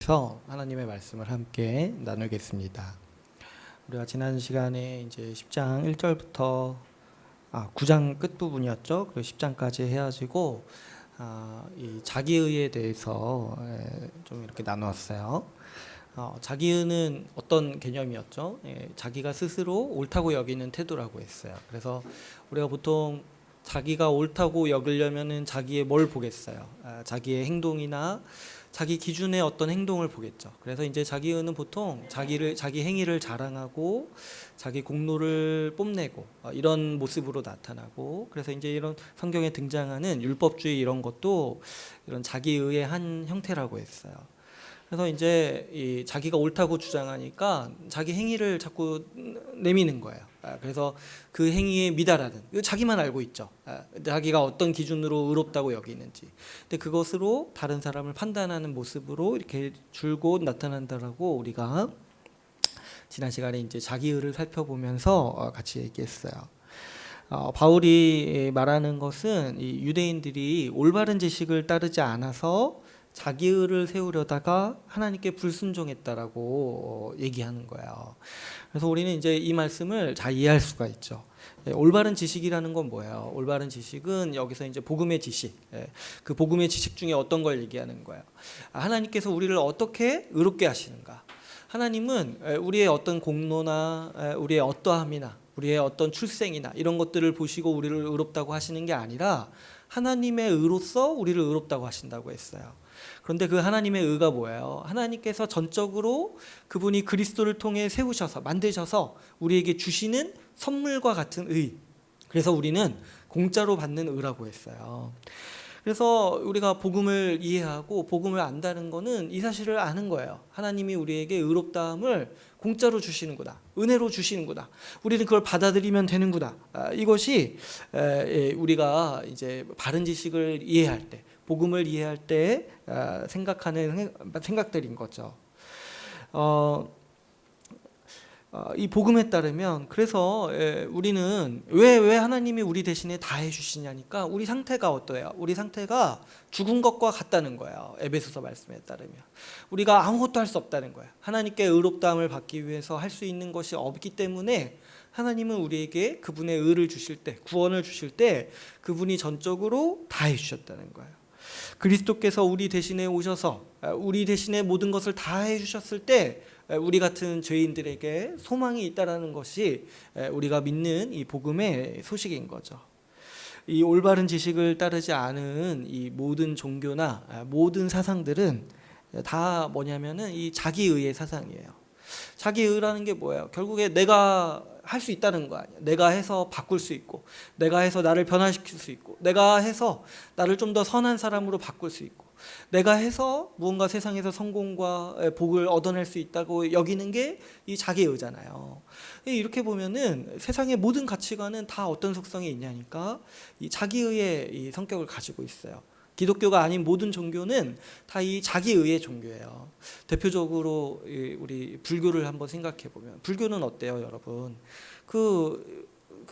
그래서 하나님의 말씀을 함께 나누겠습니다. 우리가 지난 시간에 이제 10장 1절부터 9장 끝부분이었죠. 그리고 10장까지 해가지고 이 자기의에 대해서 좀 이렇게 나누었어요. 자기의는 어떤 개념이었죠? 자기가 스스로 옳다고 여기는 태도라고 했어요. 그래서 우리가 보통 자기가 옳다고 여기려면은 자기의 뭘 보겠어요? 자기의 행동이나 자기 기준의 어떤 행동을 보겠죠. 그래서 이제 자기의는 보통 자기 행위를 자랑하고 자기 공로를 뽐내고 이런 모습으로 나타나고, 그래서 이제 이런 성경에 등장하는 율법주의 이런 것도 이런 자기의의 한 형태라고 했어요. 그래서 이제 이 자기가 옳다고 주장하니까 자기 행위를 자꾸 내미는 거예요. 그래서 그 행위에 미달하는, 자기만 알고 있죠. 자기가 어떤 기준으로 의롭다고 여기는지. 근데 그것으로 다른 사람을 판단하는 모습으로 이렇게 줄곧 나타난다라고 우리가 지난 시간에 이제 자기의를 살펴보면서 같이 얘기했어요. 바울이 말하는 것은 이 유대인들이 올바른 지식을 따르지 않아서 자기의를 세우려다가 하나님께 불순종했다라고 얘기하는 거예요. 그래서 우리는 이제 이 말씀을 잘 이해할 수가 있죠. 올바른 지식이라는 건 뭐예요? 올바른 지식은 여기서 이제 복음의 지식, 그 복음의 지식 중에 어떤 걸 얘기하는 거예요? 하나님께서 우리를 어떻게 의롭게 하시는가? 하나님은 우리의 어떤 공로나 우리의 어떠함이나 우리의 어떤 출생이나 이런 것들을 보시고 우리를 의롭다고 하시는 게 아니라 하나님의 의로서 우리를 의롭다고 하신다고 했어요. 그런데 그 하나님의 의가 뭐예요? 하나님께서 전적으로 그분이 그리스도를 통해 세우셔서 만드셔서 우리에게 주시는 선물과 같은 의, 그래서 우리는 공짜로 받는 의라고 했어요. 그래서 우리가 복음을 이해하고 복음을 안다는 것은 이 사실을 아는 거예요. 하나님이 우리에게 의롭다함을 공짜로 주시는구나, 은혜로 주시는구나, 우리는 그걸 받아들이면 되는구나. 이것이 우리가 이제 바른 지식을 이해할 때, 복음을 이해할 때 생각하는 생각들인 거죠. 이 복음에 따르면, 그래서 우리는 왜 하나님이 우리 대신에 다 해주시냐니까 우리 상태가 어떠해요? 우리 상태가 죽은 것과 같다는 거예요. 에베소서 말씀에 따르면 우리가 아무것도 할 수 없다는 거예요. 하나님께 의롭다함을 받기 위해서 할 수 있는 것이 없기 때문에 하나님은 우리에게 그분의 의를 주실 때, 구원을 주실 때 그분이 전적으로 다 해주셨다는 거예요. 그리스도께서 우리 대신에 오셔서 우리 대신에 모든 것을 다 해주셨을 때 우리 같은 죄인들에게 소망이 있다라는 것이 우리가 믿는 이 복음의 소식인 거죠. 이 올바른 지식을 따르지 않은 이 모든 종교나 모든 사상들은 다 뭐냐면은 이 자기의의 사상이에요. 자기의라는 게 뭐예요? 결국에 내가 할 수 있다는 거 아니야. 내가 해서 바꿀 수 있고, 내가 해서 나를 변화시킬 수 있고, 내가 해서 나를 좀 더 선한 사람으로 바꿀 수 있고, 내가 해서 무언가 세상에서 성공과 복을 얻어낼 수 있다고 여기는 게 이 자기의잖아요. 이렇게 보면은 세상의 모든 가치관은 다 어떤 속성이 있냐니까 이 자기의의 이 성격을 가지고 있어요. 기독교가 아닌 모든 종교는 다 이 자기의의 종교예요. 대표적으로 우리 불교를 한번 생각해 보면, 불교는 어때요, 여러분?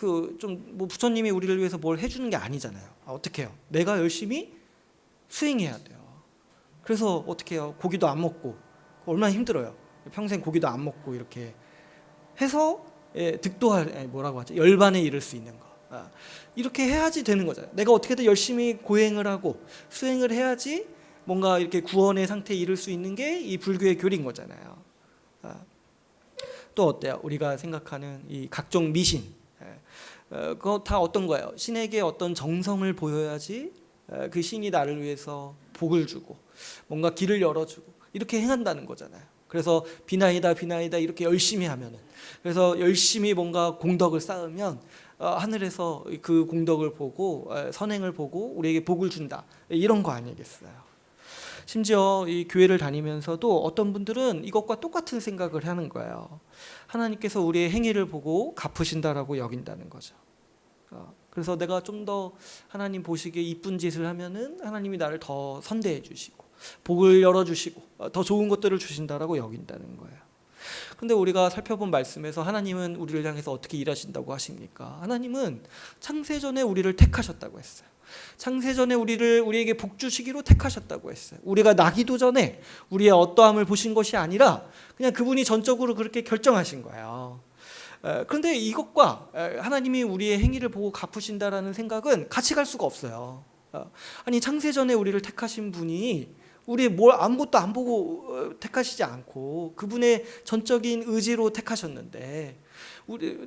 뭐 부처님이 우리를 위해서 뭘 해주는 게 아니잖아요. 어떻게 해요? 내가 열심히 수행해야 돼요. 그래서 어떻게 해요? 고기도 안 먹고, 얼마나 힘들어요. 평생 고기도 안 먹고 이렇게 해서 뭐라고 하죠? 열반에 이를 수 있는 거. 이렇게 해야지 되는 거잖아요. 내가 어떻게든 열심히 고행을 하고 수행을 해야지 뭔가 이렇게 구원의 상태에 이를 수 있는 게 이 불교의 교리인 거잖아요. 또 어때요? 우리가 생각하는 이 각종 미신, 그거 다 어떤 거예요? 신에게 어떤 정성을 보여야지 그 신이 나를 위해서 복을 주고 뭔가 길을 열어주고 이렇게 행한다는 거잖아요. 그래서 비나이다 이렇게 열심히 하면은, 그래서 열심히 뭔가 공덕을 쌓으면 하늘에서 그 공덕을 보고 선행을 보고 우리에게 복을 준다, 이런 거 아니겠어요? 심지어 이 교회를 다니면서도 어떤 분들은 이것과 똑같은 생각을 하는 거예요. 하나님께서 우리의 행위를 보고 갚으신다라고 여긴다는 거죠. 그래서 내가 좀 더 하나님 보시기에 이쁜 짓을 하면은 하나님이 나를 더 선대해 주시고 복을 열어주시고 더 좋은 것들을 주신다라고 여긴다는 거예요. 그런데 우리가 살펴본 말씀에서 하나님은 우리를 향해서 어떻게 일하신다고 하십니까? 하나님은 창세전에 우리를 택하셨다고 했어요. 창세전에 우리에게 복 주시기로 택하셨다고 했어요. 우리가 나기도 전에 우리의 어떠함을 보신 것이 아니라 그냥 그분이 전적으로 그렇게 결정하신 거예요. 그런데 이것과 하나님이 우리의 행위를 보고 갚으신다라는 생각은 같이 갈 수가 없어요. 아니 창세전에 우리를 택하신 분이 우리 뭘 아무것도 안 보고 택하시지 않고 그분의 전적인 의지로 택하셨는데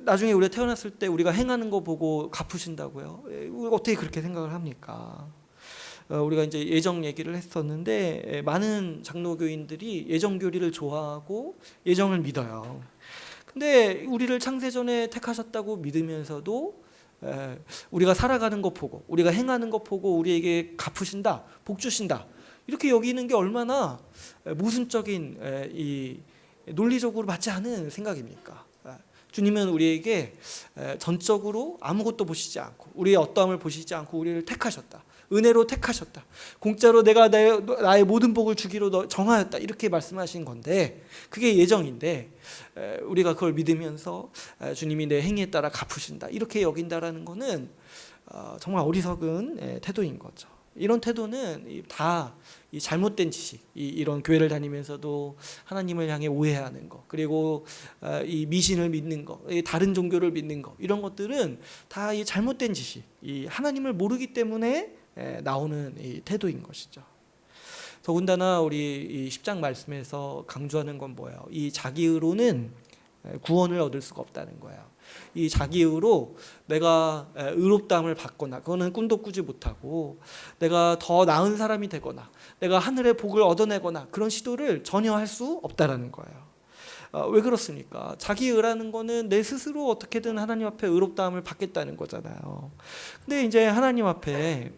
나중에 우리가 태어났을 때 우리가 행하는 거 보고 갚으신다고요? 우리가 어떻게 그렇게 생각을 합니까? 우리가 이제 예정 얘기를 했었는데 많은 장로교인들이 예정 교리를 좋아하고 예정을 믿어요. 근데 우리를 창세전에 택하셨다고 믿으면서도 우리가 살아가는 거 보고 우리가 행하는 거 보고 우리에게 갚으신다, 복 주신다 이렇게 여기는 게 얼마나 모순적인 이 논리적으로 맞지 않은 생각입니까? 주님은 우리에게 전적으로 아무것도 보시지 않고 우리의 어떠함을 보시지 않고 우리를 택하셨다. 은혜로 택하셨다. 공짜로 내가 나의 모든 복을 주기로 정하였다. 이렇게 말씀하신 건데 그게 예정인데 우리가 그걸 믿으면서 주님이 내 행위에 따라 갚으신다. 이렇게 여긴다라는 거는 정말 어리석은 태도인 거죠. 이런 태도는 다 이 잘못된 지식, 이런 교회를 다니면서도 하나님을 향해 오해하는 거, 그리고 이 미신을 믿는 거, 다른 종교를 믿는 거, 이런 것들은 다 이 잘못된 지식, 이 하나님을 모르기 때문에 나오는 이 태도인 것이죠. 더군다나 우리 이 10장 말씀에서 강조하는 건 뭐예요? 이 자기의로는 구원을 얻을 수가 없다는 거예요. 이 자기의로 내가 의롭다함을 받거나 그거는 꿈도 꾸지 못하고 내가 더 나은 사람이 되거나 내가 하늘의 복을 얻어내거나 그런 시도를 전혀 할 수 없다라는 거예요. 왜 그렇습니까? 자기의라는 거는 내 스스로 어떻게든 하나님 앞에 의롭다함을 받겠다는 거잖아요. 근데 이제 하나님 앞에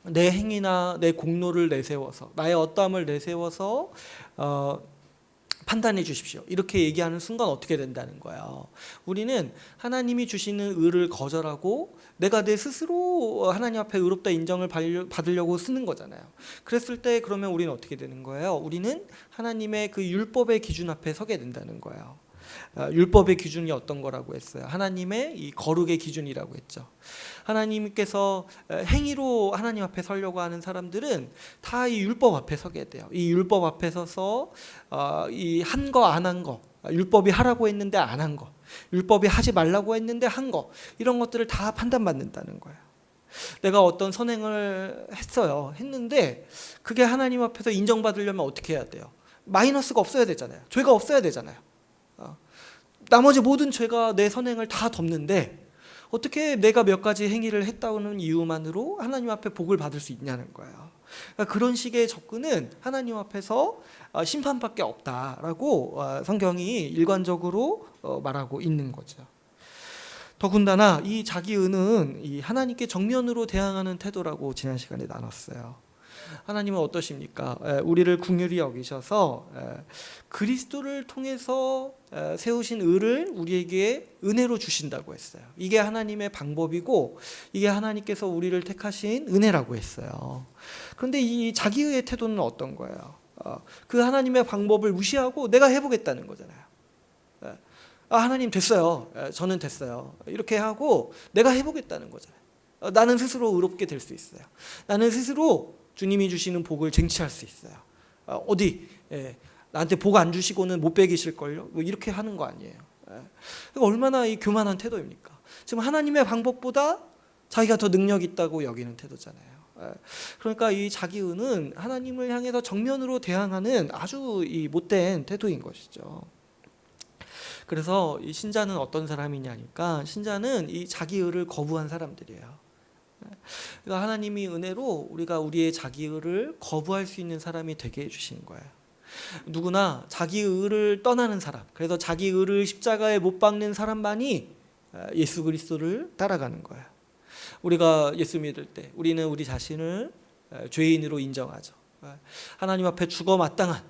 내 행위나 내 공로를 내세워서 나의 어떠함을 내세워서 판단해 주십시오. 이렇게 얘기하는 순간 어떻게 된다는 거예요. 우리는 하나님이 주시는 의를 거절하고 내가 내 스스로 하나님 앞에 의롭다 인정을 받으려고 쓰는 거잖아요. 그랬을 때 그러면 우리는 어떻게 되는 거예요? 우리는 하나님의 그 율법의 기준 앞에 서게 된다는 거예요. 율법의 기준이 어떤 거라고 했어요? 하나님의 이 거룩의 기준이라고 했죠. 하나님께서 행위로 하나님 앞에 서려고 하는 사람들은 다 이 율법 앞에 서게 돼요. 이 율법 앞에 서서 이 한 거 안 한 거, 율법이 하라고 했는데 안 한 거, 율법이 하지 말라고 했는데 한 거, 이런 것들을 다 판단받는다는 거예요. 내가 어떤 선행을 했는데 그게 하나님 앞에서 인정받으려면 어떻게 해야 돼요? 마이너스가 없어야 되잖아요. 죄가 없어야 되잖아요. 나머지 모든 죄가 내 선행을 다 덮는데 어떻게 내가 몇 가지 행위를 했다는 이유만으로 하나님 앞에 복을 받을 수 있냐는 거예요. 그러니까 그런 식의 접근은 하나님 앞에서 심판밖에 없다라고 성경이 일관적으로 말하고 있는 거죠. 더군다나 이 자기의는 이 하나님께 정면으로 대항하는 태도라고 지난 시간에 나눴어요. 하나님은 어떠십니까? 우리를 긍휼히 여기셔서 그리스도를 통해서 세우신 의를 우리에게 은혜로 주신다고 했어요. 이게 하나님의 방법이고 이게 하나님께서 우리를 택하신 은혜라고 했어요. 그런데 이 자기의 태도는 어떤 거예요? 그 하나님의 방법을 무시하고 내가 해보겠다는 거잖아요. 하나님 됐어요. 저는 됐어요. 이렇게 하고 내가 해보겠다는 거잖아요. 나는 스스로 의롭게 될 수 있어요. 나는 스스로 주님이 주시는 복을 쟁취할 수 있어요. 나한테 복 안 주시고는 못 베기실걸요? 뭐 이렇게 하는 거 아니에요. 얼마나 이 교만한 태도입니까? 지금 하나님의 방법보다 자기가 더 능력 있다고 여기는 태도잖아요. 그러니까 이 자기의는 하나님을 향해서 정면으로 대항하는 아주 이 못된 태도인 것이죠. 그래서 이 신자는 어떤 사람이냐니까 신자는 이 자기의를 거부한 사람들이에요. 그러니까 하나님이 은혜로 우리가 우리의 자기의를 거부할 수 있는 사람이 되게 해주신 거예요. 누구나 자기의를 떠나는 사람, 그래서 자기의를 십자가에 못 박는 사람만이 예수 그리스도를 따라가는 거예요. 우리가 예수 믿을 때 우리는 우리 자신을 죄인으로 인정하죠. 하나님 앞에 죽어 마땅한,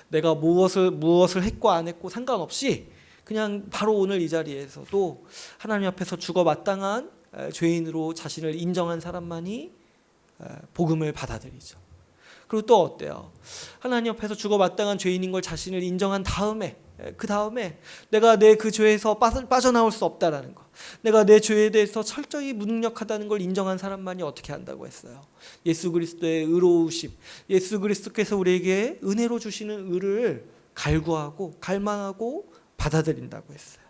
내가 무엇을 했고 안 했고 상관없이 그냥 바로 오늘 이 자리에서도 하나님 앞에서 죽어 마땅한 죄인으로 자신을 인정한 사람만이 복음을 받아들이죠. 그리고 또 어때요? 하나님 앞에서 죽어 마땅한 죄인인 걸 자신을 인정한 다음에, 그 다음에 내가 내 그 죄에서 빠져나올 수 없다라는 거, 내가 내 죄에 대해서 철저히 무능력하다는 걸 인정한 사람만이 어떻게 한다고 했어요? 예수 그리스도의 의로우심, 예수 그리스도께서 우리에게 은혜로 주시는 의를 갈구하고 갈망하고 받아들인다고 했어요.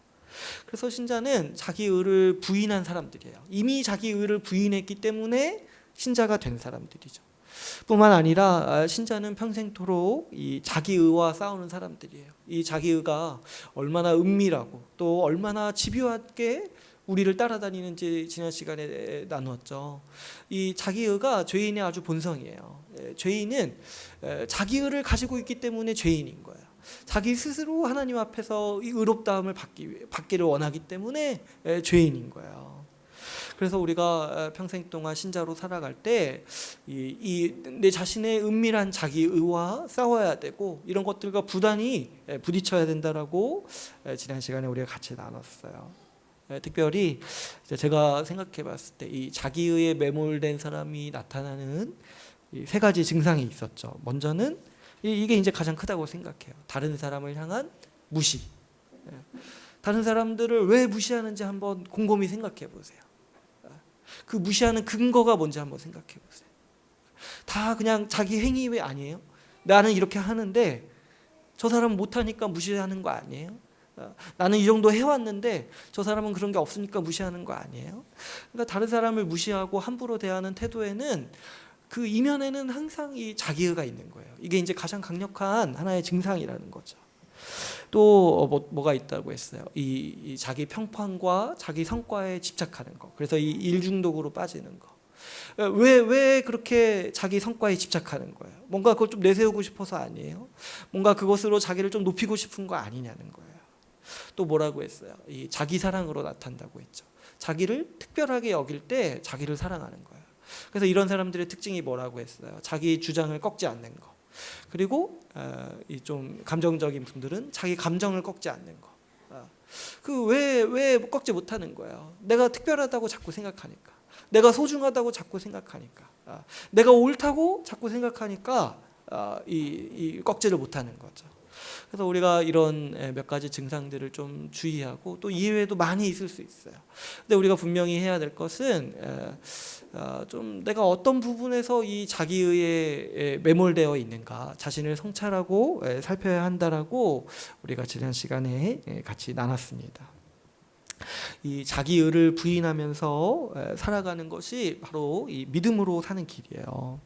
그래서 신자는 자기 의를 부인한 사람들이에요. 이미 자기 의를 부인했기 때문에 신자가 된 사람들이죠. 뿐만 아니라 신자는 평생토록 이 자기의와 싸우는 사람들이에요. 이 자기의가 얼마나 은밀하고 또 얼마나 집요하게 우리를 따라다니는지 지난 시간에 나누었죠. 이 자기의가 죄인의 아주 본성이에요. 죄인은 자기의를 가지고 있기 때문에 죄인인 거예요. 자기 스스로 하나님 앞에서 이 의롭다함을 받기를 원하기 때문에 죄인인 거예요. 그래서 우리가 평생 동안 신자로 살아갈 때 내 자신의 은밀한 자기의와 싸워야 되고 이런 것들과 부단히 부딪혀야 된다라고 지난 시간에 우리가 같이 나눴어요. 특별히 제가 생각해 봤을 때 이 자기의에 매몰된 사람이 나타나는 이 세 가지 증상이 있었죠. 먼저는 이게 이제 가장 크다고 생각해요. 다른 사람을 향한 무시. 다른 사람들을 왜 무시하는지 한번 곰곰이 생각해 보세요. 그 무시하는 근거가 뭔지 한번 생각해 보세요. 다 그냥 자기 행위 왜 아니에요? 나는 이렇게 하는데 저 사람은 못하니까 무시하는 거 아니에요? 나는 이 정도 해왔는데 저 사람은 그런 게 없으니까 무시하는 거 아니에요? 그러니까 다른 사람을 무시하고 함부로 대하는 태도에는 그 이면에는 항상 이 자기의가 있는 거예요. 이게 이제 가장 강력한 하나의 증상이라는 거죠. 또 뭐가 있다고 했어요. 이 자기 평판과 자기 성과에 집착하는 거. 그래서 이 일 중독으로 빠지는 거. 왜 그렇게 자기 성과에 집착하는 거예요? 뭔가 그걸 좀 내세우고 싶어서 아니에요? 뭔가 그것으로 자기를 좀 높이고 싶은 거 아니냐는 거예요. 또 뭐라고 했어요? 이 자기 사랑으로 나타난다고 했죠. 자기를 특별하게 여길 때 자기를 사랑하는 거예요. 그래서 이런 사람들의 특징이 뭐라고 했어요? 자기 주장을 꺾지 않는 거. 그리고 좀 감정적인 분들은 자기 감정을 꺾지 않는 거. 그 왜 꺾지 못하는 거예요? 내가 특별하다고 자꾸 생각하니까, 내가 소중하다고 자꾸 생각하니까, 내가 옳다고 자꾸 생각하니까 이 꺾지를 못하는 거죠. 그래서 우리가 이런 몇 가지 증상들을 좀 주의하고 또 이외에도 많이 있을 수 있어요. 근데 우리가 분명히 해야 될 것은 좀 내가 어떤 부분에서 이 자기의에 매몰되어 있는가 자신을 성찰하고 살펴야 한다라고 우리가 지난 시간에 같이 나눴습니다. 이 자기의를 부인하면서 살아가는 것이 바로 이 믿음으로 사는 길이에요.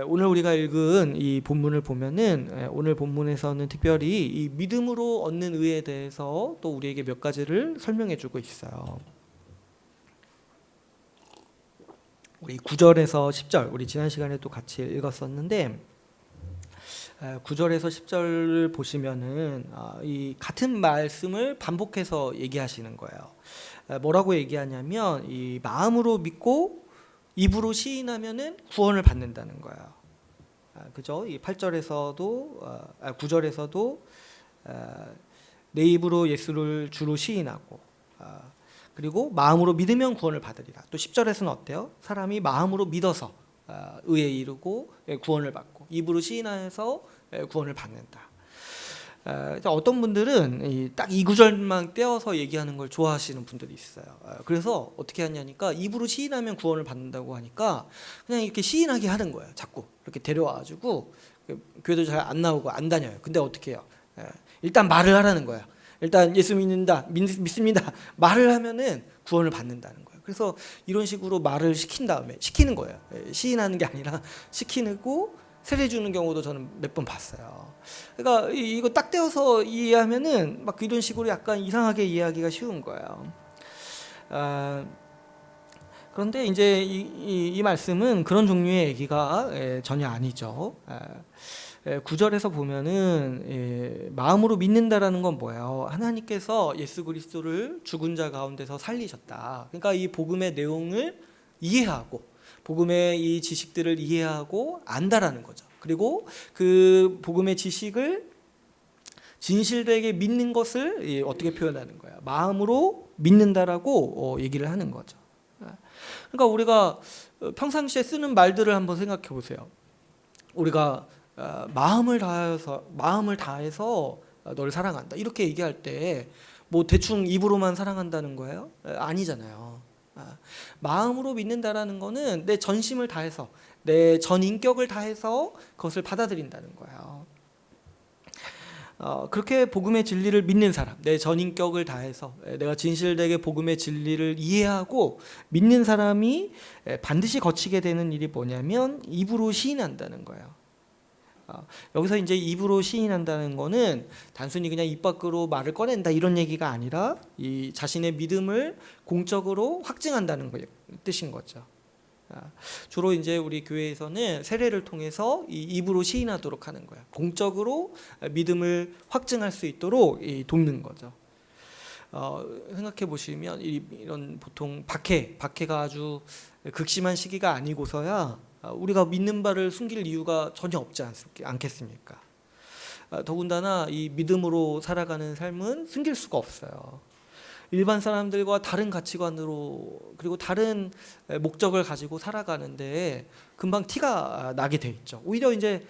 오늘 우리가 읽은 이 본문을 보면은 오늘 본문에서는 특별히 이 믿음으로 얻는 의에 대해서 또 우리에게 몇 가지를 설명해주고 있어요. 우리 9절에서 10절, 우리 지난 시간에 또 같이 읽었었는데 9절에서 10절을 보시면은 이 같은 말씀을 반복해서 얘기하시는 거예요. 뭐라고 얘기하냐면 이 마음으로 믿고 입으로 시인하면은 구원을 받는다는 거예요. 그죠? 이 8절에서도 9절에서도 내 입으로 예수를 주로 시인하고 그리고 마음으로 믿으면 구원을 받으리라. 또 10절에서는 어때요? 사람이 마음으로 믿어서 의에 이르고 구원을 받고 입으로 시인해서 구원을 받는다. 어떤 분들은 딱 이 구절만 떼어서 얘기하는 걸 좋아하시는 분들이 있어요. 그래서 어떻게 하냐니까 입으로 시인하면 구원을 받는다고 하니까 그냥 이렇게 시인하게 하는 거예요. 자꾸 이렇게 데려와가지고 교회도 잘 안 나오고 안 다녀요. 근데 어떻게 해요? 일단 말을 하라는 거야. 일단 예수 믿습니다. 말을 하면은 구원을 받는다는 거예요. 그래서 이런 식으로 말을 시킨 다음에 시키는 거예요. 시인하는 게 아니라 시키고 세례 주는 경우도 저는 몇 번 봤어요. 그러니까 이거 딱 떼어서 이해하면은 막 이런 식으로 약간 이상하게 이해하기가 쉬운 거예요. 그런데 이제 이 말씀은 그런 종류의 얘기가 전혀 아니죠. 9절에서 보면은 마음으로 믿는다라는 건 뭐예요? 하나님께서 예수 그리스도를 죽은 자 가운데서 살리셨다. 그러니까 이 복음의 내용을 이해하고 복음의 이 지식들을 이해하고 안다라는 거죠. 그리고 그 복음의 지식을 진실되게 믿는 것을 어떻게 표현하는 거야? 마음으로 믿는다라고 얘기를 하는 거죠. 그러니까 우리가 평상시에 쓰는 말들을 한번 생각해 보세요. 우리가 마음을 다해서 너를 사랑한다 이렇게 얘기할 때 뭐 대충 입으로만 사랑한다는 거예요? 아니잖아요. 마음으로 믿는다라는 거는 내 전심을 다해서 내 전 인격을 다해서 그것을 받아들인다는 거예요. 그렇게 복음의 진리를 믿는 사람, 내 전 인격을 다해서 내가 진실되게 복음의 진리를 이해하고 믿는 사람이 반드시 거치게 되는 일이 뭐냐면 입으로 시인한다는 거예요. 여기서 이제 입으로 시인한다는 거는 단순히 그냥 입 밖으로 말을 꺼낸다 이런 얘기가 아니라 이 자신의 믿음을 공적으로 확증한다는 뜻인 거죠. 주로 이제 우리 교회에서는 세례를 통해서 이 입으로 시인하도록 하는 거야. 공적으로 믿음을 확증할 수 있도록 돕는 거죠. 생각해 보시면 이런 보통 박해가 아주 극심한 시기가 아니고서야 우리가 믿는 바를 숨길 이유가 전혀 없지 않겠습니까? 더군다나 이 믿음으로 살아가는 삶은 숨길 수가 없어요. 일반 사람들과 다른 가치관으로 그리고 다른 목적을 가지고 살아가는데 금방 티가 나게 돼 있죠. 오히려 이제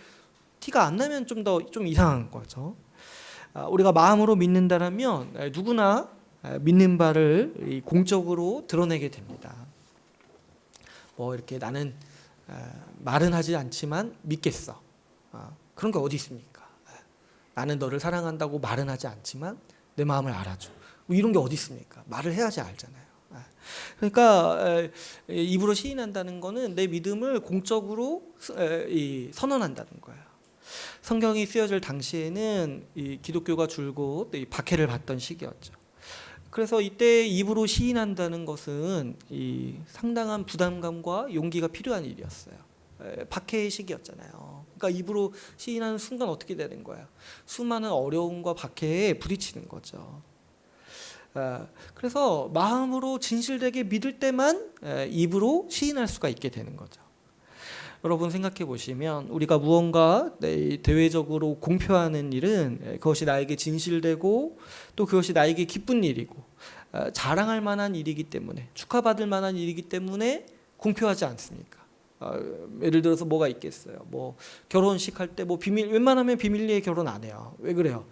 티가 안 나면 좀 이상한 거죠. 우리가 마음으로 믿는다라면 누구나 믿는 바를 공적으로 드러내게 됩니다. 뭐 이렇게 나는 말은 하지 않지만 믿겠어. 그런 게 어디 있습니까? 나는 너를 사랑한다고 말은 하지 않지만 내 마음을 알아줘. 뭐 이런 게 어디 있습니까? 말을 해야지 알잖아요. 그러니까 입으로 시인한다는 거는 내 믿음을 공적으로 선언한다는 거예요. 성경이 쓰여질 당시에는 이 기독교가 줄곧 박해를 받던 시기였죠. 그래서 이때 입으로 시인한다는 것은 이 상당한 부담감과 용기가 필요한 일이었어요. 박해의 시기였잖아요. 그러니까 입으로 시인하는 순간 어떻게 되는 거예요? 수많은 어려움과 박해에 부딪히는 거죠. 그래서 마음으로 진실되게 믿을 때만 입으로 시인할 수가 있게 되는 거죠. 여러분 생각해 보시면 우리가 무언가 대외적으로 공표하는 일은 그것이 나에게 진실되고 또 그것이 나에게 기쁜 일이고 자랑할 만한 일이기 때문에 축하받을 만한 일이기 때문에 공표하지 않습니까? 예를 들어서 뭐가 있겠어요? 뭐 결혼식 할 때 뭐 웬만하면 비밀리에 결혼 안 해요. 왜 그래요?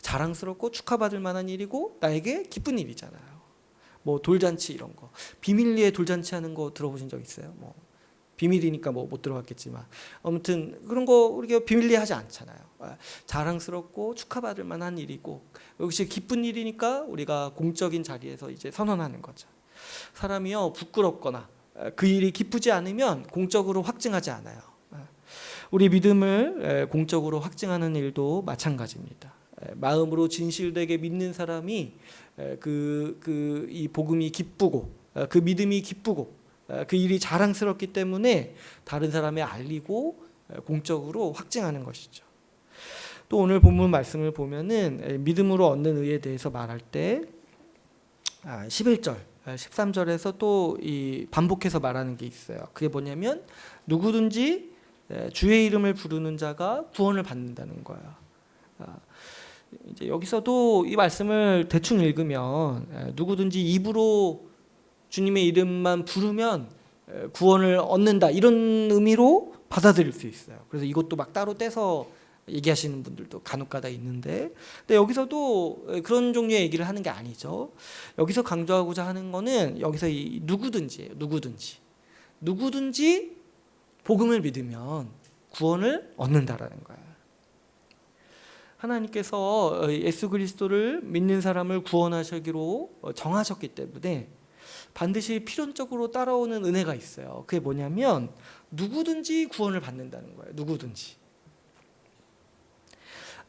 자랑스럽고 축하받을 만한 일이고 나에게 기쁜 일이잖아요. 뭐 돌잔치 이런 거 비밀리에 돌잔치 하는 거 들어보신 적 있어요? 뭐 비밀이니까 뭐 못 들어갔겠지만 아무튼 그런 거 우리가 비밀리에 하지 않잖아요. 자랑스럽고 축하받을 만한 일이고 역시 기쁜 일이니까 우리가 공적인 자리에서 이제 선언하는 거죠. 사람이요 부끄럽거나 그 일이 기쁘지 않으면 공적으로 확증하지 않아요. 우리 믿음을 공적으로 확증하는 일도 마찬가지입니다. 마음으로 진실되게 믿는 사람이 이 복음이 기쁘고 그 믿음이 기쁘고 그 일이 자랑스럽기 때문에 다른 사람에 알리고 공적으로 확증하는 것이죠. 또 오늘 본문 말씀을 보면은 믿음으로 얻는 의에 대해서 말할 때 11절, 13절에서 또 이 반복해서 말하는 게 있어요. 그게 뭐냐면 누구든지 주의 이름을 부르는 자가 구원을 받는다는 거예요. 이제 여기서도 이 말씀을 대충 읽으면 누구든지 입으로 주님의 이름만 부르면 구원을 얻는다 이런 의미로 받아들일 수 있어요. 그래서 이것도 막 따로 떼서 얘기하시는 분들도 간혹가다 있는데, 근데 여기서도 그런 종류의 얘기를 하는 게 아니죠. 여기서 강조하고자 하는 거는 여기서 이 누구든지예요. 누구든지 복음을 믿으면 구원을 얻는다라는 거예요. 하나님께서 예수 그리스도를 믿는 사람을 구원하시기로 정하셨기 때문에 반드시 필연적으로 따라오는 은혜가 있어요. 그게 뭐냐면 누구든지 구원을 받는다는 거예요. 누구든지.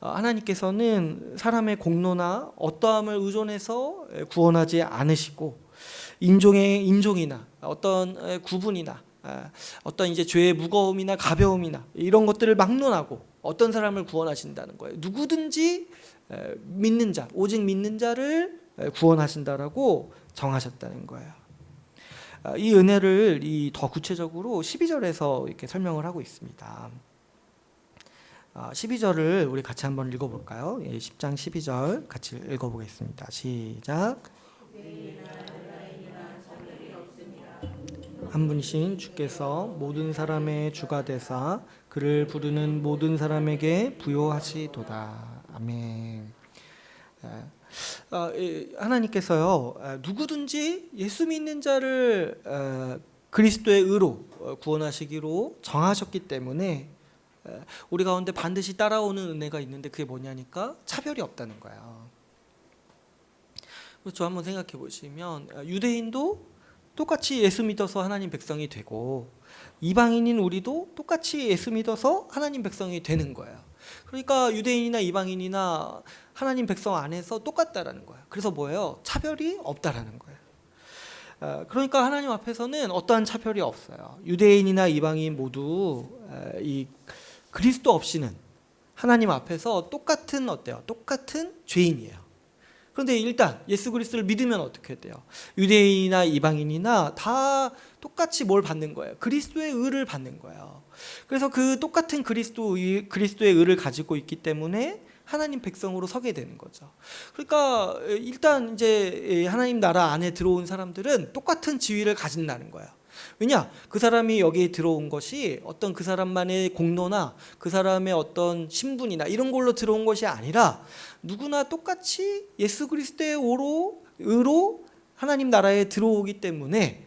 하나님께서는 사람의 공로나 어떠함을 의존해서 구원하지 않으시고 인종이나 어떤 구분이나 어떤 이제 죄의 무거움이나 가벼움이나 이런 것들을 막론하고 어떤 사람을 구원하신다는 거예요. 누구든지 믿는 자, 오직 믿는 자를 구원하신다라고 정하셨다는 거예요. 이 은혜를 더 구체적으로 12절에서 이렇게 설명을 하고 있습니다. 12절을 우리 같이 한번 읽어볼까요? 10장 12절 같이 읽어보겠습니다. 시작. 한 분이신 주께서 모든 사람의 주가 되사 그를 부르는 모든 사람에게 부요하시도다. 아멘. 하나님께서요, 누구든지 예수 믿는 자를 그리스도의 의로 구원하시기로 정하셨기 때문에 우리 가운데 반드시 따라오는 은혜가 있는데 그게 뭐냐니까 차별이 없다는 거야. 그렇죠. 한번 생각해 보시면 유대인도 똑같이 예수 믿어서 하나님 백성이 되고 이방인인 우리도 똑같이 예수 믿어서 하나님 백성이 되는 거예요. 그러니까 유대인이나 이방인이나 하나님 백성 안에서 똑같다라는 거예요. 그래서 뭐예요? 차별이 없다라는 거예요. 그러니까 하나님 앞에서는 어떠한 차별이 없어요. 유대인이나 이방인 모두 이 그리스도 없이는 하나님 앞에서 똑같은 어때요? 똑같은 죄인이에요. 그런데 일단 예수 그리스도를 믿으면 어떻게 돼요? 유대인이나 이방인이나 다 똑같이 뭘 받는 거예요? 그리스도의 의를 받는 거예요. 그래서 그 똑같은 그리스도의 의를 가지고 있기 때문에 하나님 백성으로 서게 되는 거죠. 그러니까 일단 이제 하나님 나라 안에 들어온 사람들은 똑같은 지위를 가진다는 거예요. 왜냐? 그 사람이 여기에 들어온 것이 어떤 그 사람만의 공로나 그 사람의 어떤 신분이나 이런 걸로 들어온 것이 아니라 누구나 똑같이 예수 그리스도의 의로 하나님 나라에 들어오기 때문에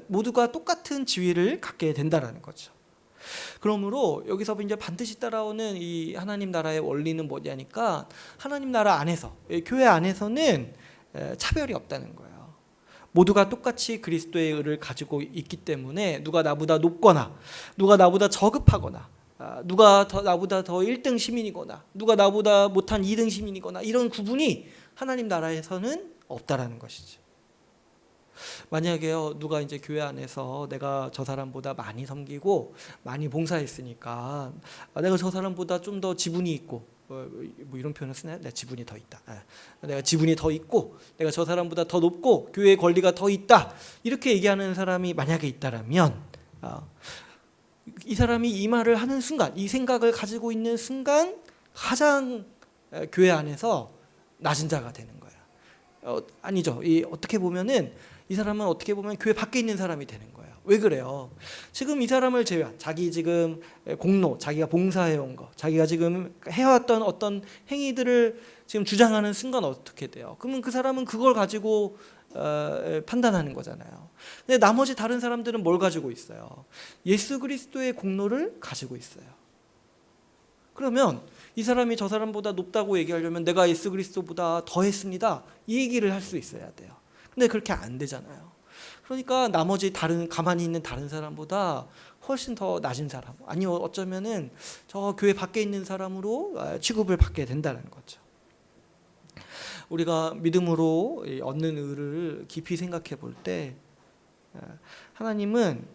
모두가 똑같은 지위를 갖게 된다라는 거죠. 그러므로 여기서 이제 반드시 따라오는 이 하나님 나라의 원리는 뭐냐니까 하나님 나라 안에서, 교회 안에서는 차별이 없다는 거예요. 모두가 똑같이 그리스도의 의를 가지고 있기 때문에 누가 나보다 높거나 누가 나보다 저급하거나 누가 나보다 더 1등 시민이거나 누가 나보다 못한 2등 시민이거나 이런 구분이 하나님 나라에서는 없다라는 것이죠. 만약에요, 누가 이제 교회 안에서 내가 저 사람보다 많이 섬기고 많이 봉사했으니까 내가 저 사람보다 좀 더 지분이 있고 뭐 이런 표현을 쓰나요? 내가 지분이 더 있다. 내가 지분이 더 있고 내가 저 사람보다 더 높고 교회의 권리가 더 있다. 이렇게 얘기하는 사람이 만약에 있다라면 이 사람이 이 말을 하는 순간, 이 생각을 가지고 있는 순간 가장 교회 안에서 낮은 자가 되는 거예요. 아니죠. 어떻게 보면은 이 사람은 어떻게 보면 교회 밖에 있는 사람이 되는 거예요. 왜 그래요? 지금 이 사람을 제외한 자기 지금 공로, 자기가 봉사해온 거, 자기가 지금 해왔던 어떤 행위들을 지금 주장하는 순간 어떻게 돼요? 그러면 그 사람은 그걸 가지고 판단하는 거잖아요. 근데 나머지 다른 사람들은 뭘 가지고 있어요? 예수 그리스도의 공로를 가지고 있어요. 그러면 이 사람이 저 사람보다 높다고 얘기하려면 내가 예수 그리스도보다 더 했습니다. 이 얘기를 할 수 있어야 돼요. 근데 그렇게 안 되잖아요. 그러니까 나머지 가만히 있는 다른 사람보다 훨씬 더 낮은 사람, 아니면 어쩌면은 저 교회 밖에 있는 사람으로 취급을 받게 된다는 거죠. 우리가 믿음으로 얻는 의를 깊이 생각해 볼 때 하나님은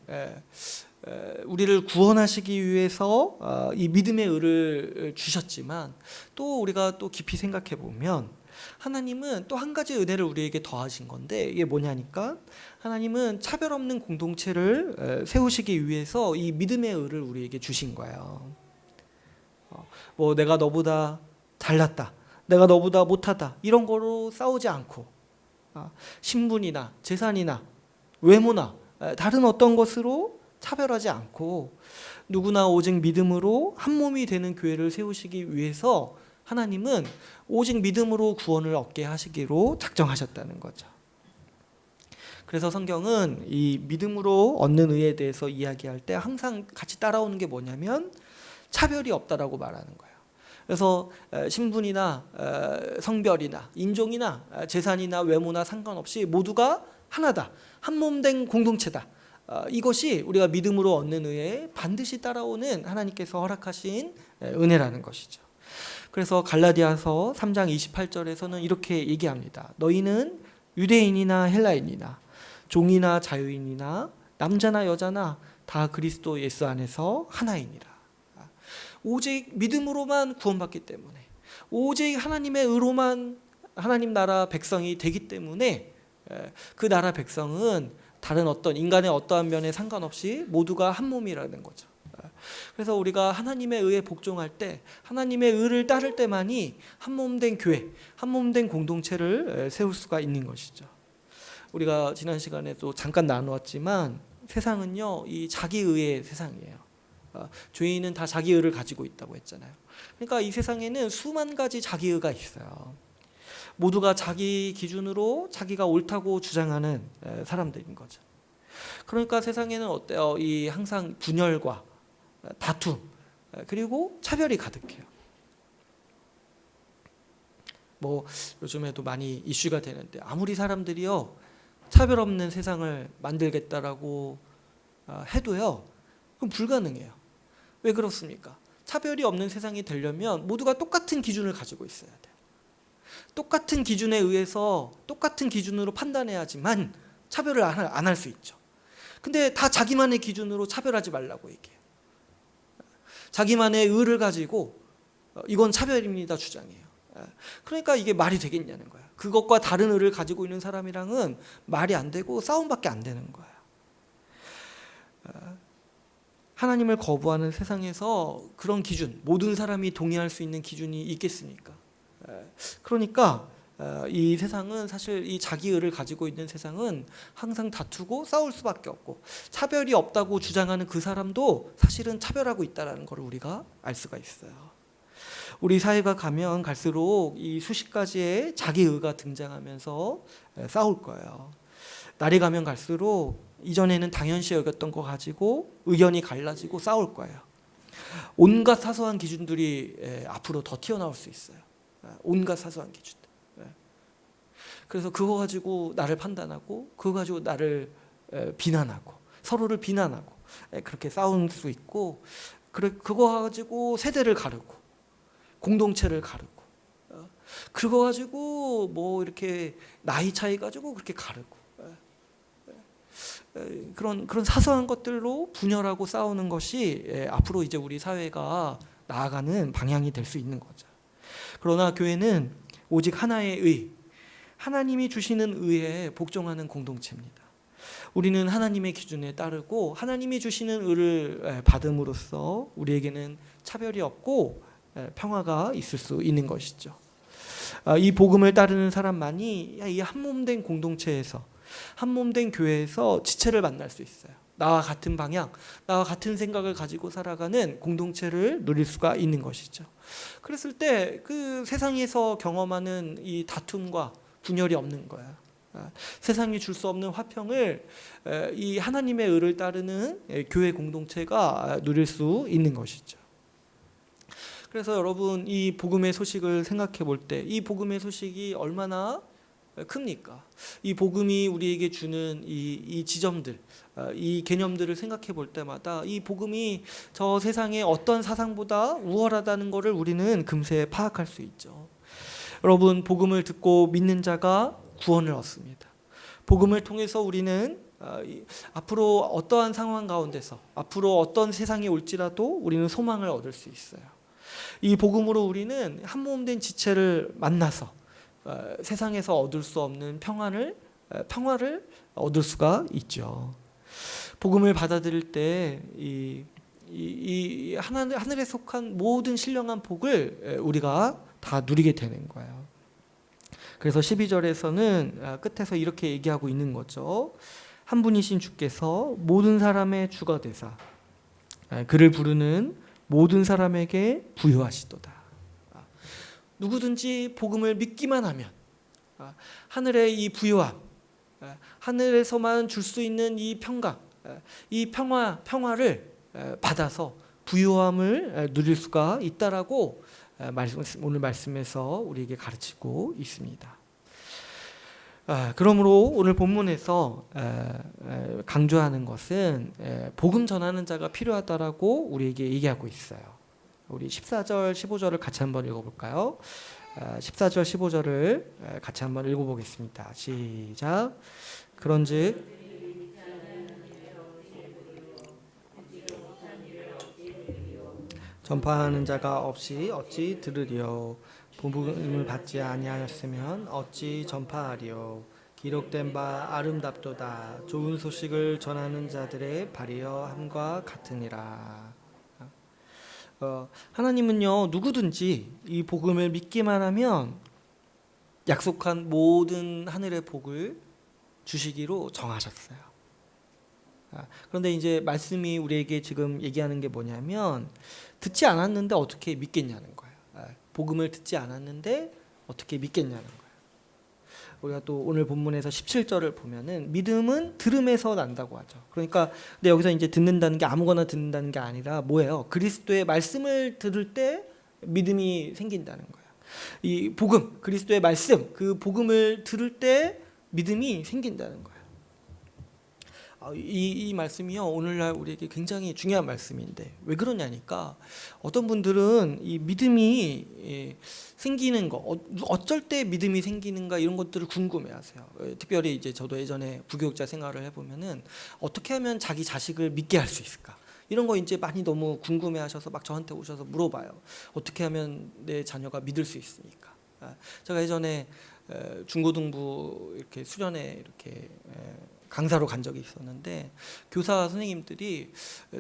우리를 구원하시기 위해서 이 믿음의 의를 주셨지만 또 우리가 또 깊이 생각해 보면 하나님은 또 한 가지 은혜를 우리에게 더하신 건데 이게 뭐냐니까 하나님은 차별 없는 공동체를 세우시기 위해서 이 믿음의 의를 우리에게 주신 거예요. 뭐 내가 너보다 잘났다, 내가 너보다 못하다 이런 거로 싸우지 않고 신분이나 재산이나 외모나 다른 어떤 것으로 차별하지 않고 누구나 오직 믿음으로 한 몸이 되는 교회를 세우시기 위해서 하나님은 오직 믿음으로 구원을 얻게 하시기로 작정하셨다는 거죠. 그래서 성경은 이 믿음으로 얻는 의에 대해서 이야기할 때 항상 같이 따라오는 게 뭐냐면 차별이 없다라고 말하는 거예요. 그래서 신분이나 성별이나 인종이나 재산이나 외모나 상관없이 모두가 하나다, 한 몸 된 공동체다. 이것이 우리가 믿음으로 얻는 의에 반드시 따라오는 하나님께서 허락하신 은혜라는 것이죠. 그래서 갈라디아서 3장 28절에서는 이렇게 얘기합니다. 너희는 유대인이나 헬라인이나 종이나 자유인이나 남자나 여자나 다 그리스도 예수 안에서 하나이니라. 오직 믿음으로만 구원받기 때문에 오직 하나님의 의로만 하나님 나라 백성이 되기 때문에 그 나라 백성은 다른 어떤 인간의 어떠한 면에 상관없이 모두가 한 몸이라는 거죠. 그래서 우리가 하나님의 의에 복종할 때 하나님의 의를 따를 때만이 한 몸 된 교회, 한 몸 된 공동체를 세울 수가 있는 것이죠. 우리가 지난 시간에 또 잠깐 나누었지만 세상은요, 이 자기의의 세상이에요. 죄인은 다 자기의를 가지고 있다고 했잖아요. 그러니까 이 세상에는 수만 가지 자기의가 있어요. 모두가 자기 기준으로 자기가 옳다고 주장하는 사람들인 거죠. 그러니까 세상에는 어때요? 이 항상 분열과 다툼 그리고 차별이 가득해요. 뭐 요즘에도 많이 이슈가 되는데 아무리 사람들이요 차별 없는 세상을 만들겠다라고 해도요 그건 불가능해요. 왜 그렇습니까? 차별이 없는 세상이 되려면 모두가 똑같은 기준을 가지고 있어야 돼요. 똑같은 기준에 의해서 똑같은 기준으로 판단해야지만 차별을 안 할 수 있죠. 근데 다 자기만의 기준으로 차별하지 말라고 얘기해요. 자기만의 의를 가지고 이건 차별입니다 주장해요. 그러니까 이게 말이 되겠냐는 거야. 그것과 다른 의를 가지고 있는 사람이랑은 말이 안 되고 싸움밖에 안 되는 거야. 하나님을 거부하는 세상에서 그런 기준, 모든 사람이 동의할 수 있는 기준이 있겠습니까? 그러니까 이 세상은 사실 이 자기의를 가지고 있는 세상은 항상 다투고 싸울 수밖에 없고 차별이 없다고 주장하는 그 사람도 사실은 차별하고 있다는 걸 우리가 알 수가 있어요. 우리 사회가 가면 갈수록 이 수십 가지의 자기의가 등장하면서 싸울 거예요. 날이 가면 갈수록 이전에는 당연시 여겼던 거 가지고 의견이 갈라지고 싸울 거예요. 온갖 사소한 기준들이 앞으로 더 튀어나올 수 있어요. 온갖 사소한 기준들. 그래서 그거 가지고 나를 판단하고 그거 가지고 나를 비난하고 서로를 비난하고 그렇게 싸울 수 있고 그거 가지고 세대를 가르고 공동체를 가르고 그거 가지고 뭐 이렇게 나이 차이 가지고 그렇게 가르고 그런 사소한 것들로 분열하고 싸우는 것이 앞으로 이제 우리 사회가 나아가는 방향이 될 수 있는 거죠. 그러나 교회는 오직 하나의 의, 하나님이 주시는 의에 복종하는 공동체입니다. 우리는 하나님의 기준에 따르고 하나님이 주시는 의를 받음으로써 우리에게는 차별이 없고 평화가 있을 수 있는 것이죠. 이 복음을 따르는 사람만이 이 한몸된 공동체에서 한몸된 교회에서 지체를 만날 수 있어요. 나와 같은 방향, 나와 같은 생각을 가지고 살아가는 공동체를 누릴 수가 있는 것이죠. 그랬을 때 그 세상에서 경험하는 이 다툼과 분열이 없는 거야. 세상이 줄 수 없는 화평을 이 하나님의 의를 따르는 교회 공동체가 누릴 수 있는 것이죠. 그래서 여러분 이 복음의 소식을 생각해 볼 때 이 복음의 소식이 얼마나 큽니까? 이 복음이 우리에게 주는 이 지점들, 이 개념들을 생각해 볼 때마다 이 복음이 저 세상의 어떤 사상보다 우월하다는 것을 우리는 금세 파악할 수 있죠. 여러분 복음을 듣고 믿는 자가 구원을 얻습니다. 복음을 통해서 우리는 앞으로 어떠한 상황 가운데서 앞으로 어떤 세상이 올지라도 우리는 소망을 얻을 수 있어요. 이 복음으로 우리는 한몸된 지체를 만나서 세상에서 얻을 수 없는 평화를 얻을 수가 있죠. 복음을 받아들일 때 이 하늘에 속한 모든 신령한 복을 우리가 다 누리게 되는 거예요. 그래서 12절에서는 끝에서 이렇게 얘기하고 있는 거죠. 한 분이신 주께서 모든 사람의 주가 되사 그를 부르는 모든 사람에게 부여하시도다. 누구든지 복음을 믿기만 하면 하늘의 이 부요함, 하늘에서만 줄 수 있는 이 평강, 이 평화를 받아서 부요함을 누릴 수가 있다라고 오늘 말씀에서 우리에게 가르치고 있습니다. 그러므로 오늘 본문에서 강조하는 것은 복음 전하는 자가 필요하다라고 우리에게 얘기하고 있어요. 우리 14절, 15절을 같이 한번 읽어볼까요? 14절, 15절을 같이 한번 읽어보겠습니다. 시작. 그런즉 전파하는 자가 없이 어찌 들으리요? 복음을 받지 아니하였으면 어찌 전파하리요? 기록된 바 아름답도다. 좋은 소식을 전하는 자들의 발이여 함과 같으니라. 하나님은요 누구든지 이 복음을 믿기만 하면 약속한 모든 하늘의 복을 주시기로 정하셨어요. 그런데 이제 말씀이 우리에게 지금 얘기하는 게 뭐냐면 듣지 않았는데 어떻게 믿겠냐는 거예요. 복음을 듣지 않았는데 어떻게 믿겠냐는 거예요. 우리가 또 오늘 본문에서 17절을 보면은 믿음은 들음에서 난다고 하죠. 그러니까 근데 여기서 이제 듣는다는 게 아무거나 듣는다는 게 아니라 뭐예요? 그리스도의 말씀을 들을 때 믿음이 생긴다는 거예요. 이 복음, 그리스도의 말씀, 그 복음을 들을 때 믿음이 생긴다는 거예요. 이 말씀이요 오늘날 우리에게 굉장히 중요한 말씀인데 왜 그러냐니까 어떤 분들은 이 믿음이 생기는 거 어쩔 때 믿음이 생기는가 이런 것들을 궁금해하세요. 특별히 이제 저도 예전에 부교육자 생활을 해보면은 어떻게 하면 자기 자식을 믿게 할 수 있을까 이런 거 이제 많이 너무 궁금해하셔서 막 저한테 오셔서 물어봐요. 어떻게 하면 내 자녀가 믿을 수 있습니까? 제가 예전에 중고등부 이렇게 수련회 이렇게 강사로 간 적이 있었는데 교사 선생님들이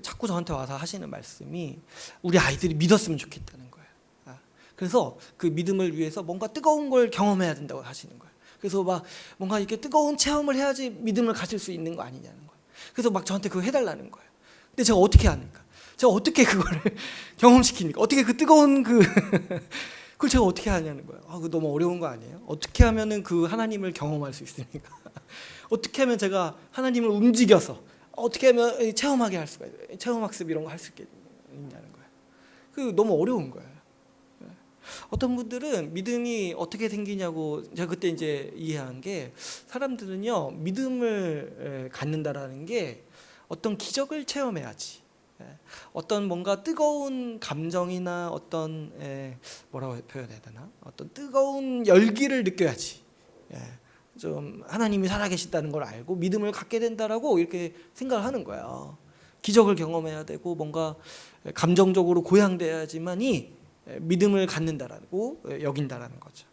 자꾸 저한테 와서 하시는 말씀이 우리 아이들이 믿었으면 좋겠다는 거예요. 그래서 그 믿음을 위해서 뭔가 뜨거운 걸 경험해야 된다고 하시는 거예요. 그래서 막 뭔가 이렇게 뜨거운 체험을 해야지 믿음을 가질 수 있는 거 아니냐는 거예요. 그래서 막 저한테 그거 해달라는 거예요. 근데 제가 어떻게 합니까? 제가 어떻게 그거를 경험시킵니까? 어떻게 그 뜨거운 그걸 제가 어떻게 하냐는 거예요. 그거 너무 어려운 거 아니에요? 어떻게 하면은 그 하나님을 경험할 수 있습니까? 어떻게 하면 제가 하나님을 움직여서 어떻게 하면 체험하게 할 수가 있어요? 체험학습 이런 거 할 수 있냐는 거예요. 그 너무 어려운 거예요. 어떤 분들은 믿음이 어떻게 생기냐고 제가 그때 이제 이해한 게 사람들은요 믿음을 갖는다라는 게 어떤 기적을 체험해야지. 어떤 뭔가 뜨거운 감정이나 어떤 뭐라고 표현해야 되나? 어떤 뜨거운 열기를 느껴야지. 좀 하나님이 살아계신다는 걸 알고 믿음을 갖게 된다라고 이렇게 생각을 하는 거예요. 기적을 경험해야 되고 뭔가 감정적으로 고양돼야지만이 믿음을 갖는다라고 여긴다라는 거죠.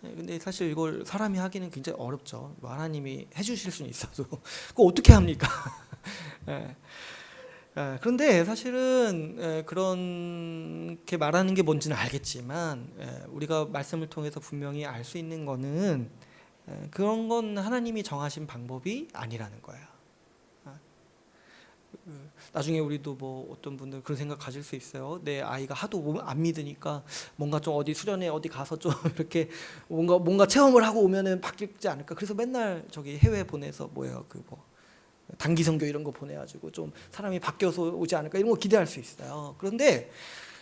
근데 사실 이걸 사람이 하기는 굉장히 어렵죠. 뭐 하나님이 해주실 수는 있어도 그거 어떻게 합니까? 그런데 사실은 그렇게 말하는 게 뭔지는 알겠지만 우리가 말씀을 통해서 분명히 알 수 있는 거는 그런 건 하나님이 정하신 방법이 아니라는 거예요. 나중에 우리도 뭐 어떤 분들 그런 생각 가질 수 있어요. 내 아이가 하도 안 믿으니까 뭔가 좀 어디 수련회 어디 가서 좀 이렇게 뭔가 체험을 하고 오면은 바뀌지 않을까. 그래서 맨날 저기 해외 보내서 뭐예요 그 뭐 단기 선교 이런 거 보내가지고 좀 사람이 바뀌어서 오지 않을까 이런 거 기대할 수 있어요. 그런데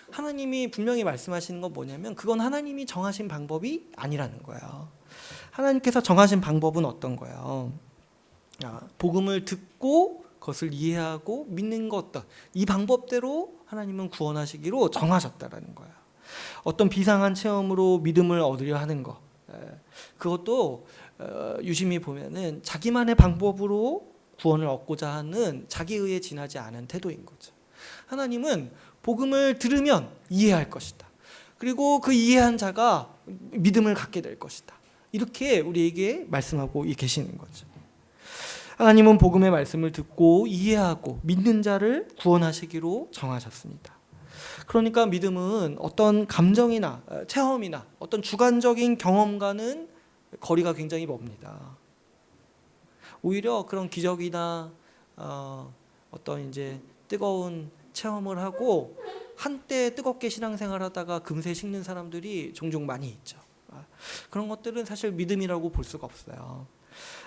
하나님이 분명히 말씀하시는 건 뭐냐면 그건 하나님이 정하신 방법이 아니라는 거예요. 하나님께서 정하신 방법은 어떤 거예요? 복음을 듣고 그것을 이해하고 믿는 것 이 방법대로 하나님은 구원하시기로 정하셨다라는 거예요. 어떤 비상한 체험으로 믿음을 얻으려 하는 것 그것도 유심히 보면은 자기만의 방법으로 구원을 얻고자 하는 자기의에 지나지 않은 태도인 거죠. 하나님은 복음을 들으면 이해할 것이다. 그리고 그 이해한 자가 믿음을 갖게 될 것이다. 이렇게 우리에게 말씀하고 계시는 거죠. 하나님은 복음의 말씀을 듣고 이해하고 믿는 자를 구원하시기로 정하셨습니다. 그러니까 믿음은 어떤 감정이나 체험이나 어떤 주관적인 경험과는 거리가 굉장히 멉니다. 오히려 그런 기적이나 어떤 이제 뜨거운 체험을 하고 한때 뜨겁게 신앙생활하다가 금세 식는 사람들이 종종 많이 있죠. 그런 것들은 사실 믿음이라고 볼 수가 없어요.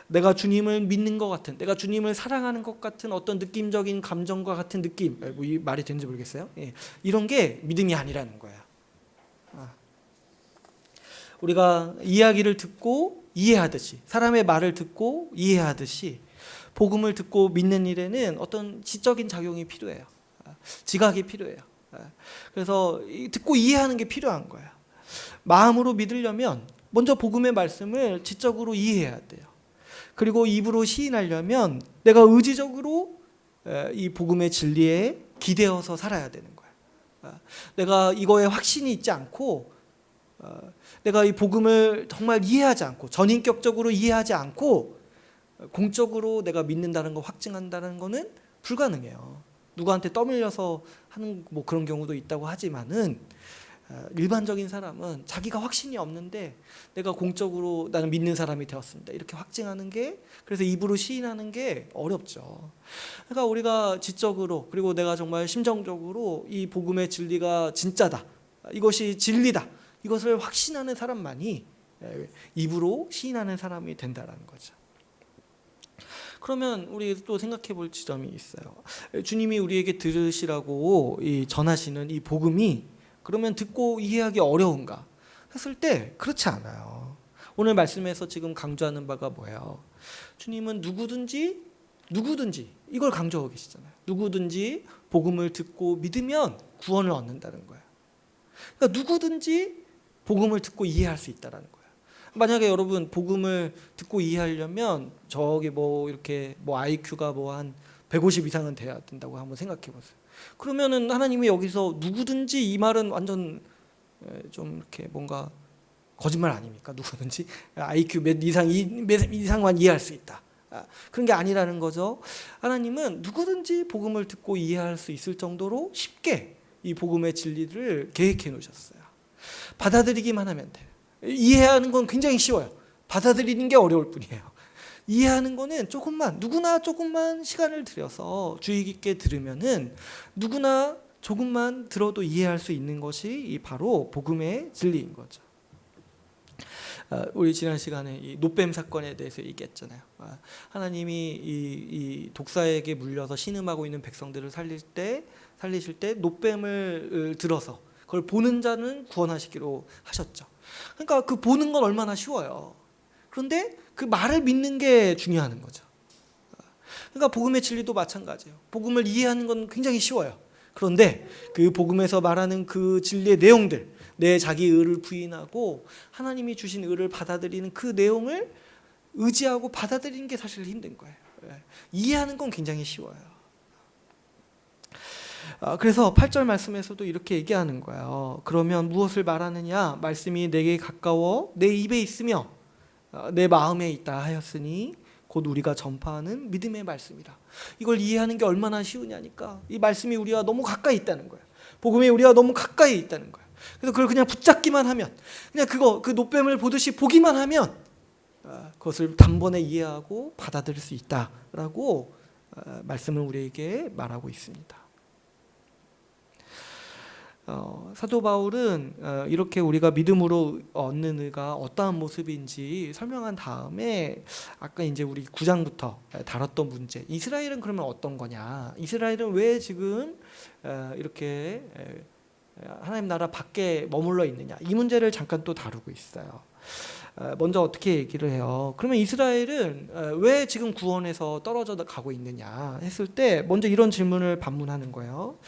내가 주님을 믿는 것 같은, 내가 주님을 사랑하는 것 같은 어떤 느낌적인 감정과 같은 느낌, 뭐 이 말이 되는지 모르겠어요. 이런 게 믿음이 아니라는 거야. 우리가 이야기를 듣고 이해하듯이, 사람의 말을 듣고 이해하듯이 복음을 듣고 믿는 일에는 어떤 지적인 작용이 필요해요. 지각이 필요해요. 그래서 듣고 이해하는 게 필요한 거예요. 마음으로 믿으려면 먼저 복음의 말씀을 지적으로 이해해야 돼요. 그리고 입으로 시인하려면 내가 의지적으로 이 복음의 진리에 기대어서 살아야 되는 거예요. 내가 이거에 확신이 있지 않고 내가 이 복음을 정말 이해하지 않고 전인격적으로 이해하지 않고 공적으로 내가 믿는다는 거 확증한다는 거는 불가능해요. 누구한테 떠밀려서 하는 뭐 그런 경우도 있다고 하지만은 일반적인 사람은 자기가 확신이 없는데 내가 공적으로 나는 믿는 사람이 되었습니다 이렇게 확증하는 게, 그래서 입으로 시인하는 게 어렵죠. 그러니까 우리가 지적으로, 그리고 내가 정말 심정적으로 이 복음의 진리가 진짜다, 이것이 진리다, 이것을 확신하는 사람만이 입으로 시인하는 사람이 된다라는 거죠. 그러면 우리 또 생각해 볼 지점이 있어요. 주님이 우리에게 들으시라고 전하시는 이 복음이 그러면 듣고 이해하기 어려운가 했을 때 그렇지 않아요. 오늘 말씀에서 지금 강조하는 바가 뭐예요? 주님은 누구든지 이걸 강조하고 계시잖아요. 누구든지 복음을 듣고 믿으면 구원을 얻는다는 거예요. 그러니까 누구든지 복음을 듣고 이해할 수 있다는 거예요. 만약에 여러분 복음을 듣고 이해하려면 저기 이렇게 IQ가 한 150 이상은 돼야 된다고 한번 생각해 보세요. 그러면은 하나님이 여기서 누구든지 이 말은 완전 좀 이렇게 뭔가 거짓말 아닙니까? 누구든지 IQ 몇 이상만 이해할 수 있다. 그런 게 아니라는 거죠. 하나님은 누구든지 복음을 듣고 이해할 수 있을 정도로 쉽게 이 복음의 진리를 계획해 놓으셨어요. 받아들이기만 하면 돼요. 이해하는 건 굉장히 쉬워요. 받아들이는 게 어려울 뿐이에요. 이해하는 거는 누구나 조금만 시간을 들여서 주의 깊게 들으면은 누구나 조금만 들어도 이해할 수 있는 것이 바로 복음의 진리인 거죠. 우리 지난 시간에 이 노뱀 사건에 대해서 얘기했잖아요. 하나님이 이 독사에게 물려서 신음하고 있는 백성들을 살리실 때 노뱀을 들어서 그걸 보는 자는 구원하시기로 하셨죠. 그러니까 그 보는 건 얼마나 쉬워요. 그런데 그 말을 믿는 게 중요한 거죠. 그러니까 복음의 진리도 마찬가지예요. 복음을 이해하는 건 굉장히 쉬워요. 그런데 그 복음에서 말하는 그 진리의 내용들, 내 자기 의를 부인하고 하나님이 주신 의를 받아들이는 그 내용을 의지하고 받아들이는 게 사실 힘든 거예요. 이해하는 건 굉장히 쉬워요. 그래서 8절 말씀에서도 이렇게 얘기하는 거예요. 그러면 무엇을 말하느냐? 말씀이 내게 가까워 내 입에 있으며 내 마음에 있다 하였으니 곧 우리가 전파하는 믿음의 말씀이라. 이걸 이해하는 게 얼마나 쉬우냐니까. 이 말씀이 우리와 너무 가까이 있다는 거예요. 복음이 우리와 너무 가까이 있다는 거예요. 그래서 그걸 그냥 붙잡기만 하면, 그냥 그 노뱀을 보듯이 보기만 하면 그것을 단번에 이해하고 받아들일 수 있다라고 말씀을 우리에게 말하고 있습니다. 사도 바울은 이렇게 우리가 믿음으로 얻는 의가 어떠한 모습인지 설명한 다음에 아까 이제 우리 9장부터 다뤘던 문제, 이스라엘은 그러면 어떤 거냐, 이스라엘은 왜 지금 이렇게 하나님 나라 밖에 머물러 있느냐, 이 문제를 잠깐 또 다루고 있어요. 먼저 어떻게 얘기를 해요? 그러면 이스라엘은 왜 지금 구원에서 떨어져 가고 있느냐 했을 때 먼저 이런 질문을 반문하는 거예요.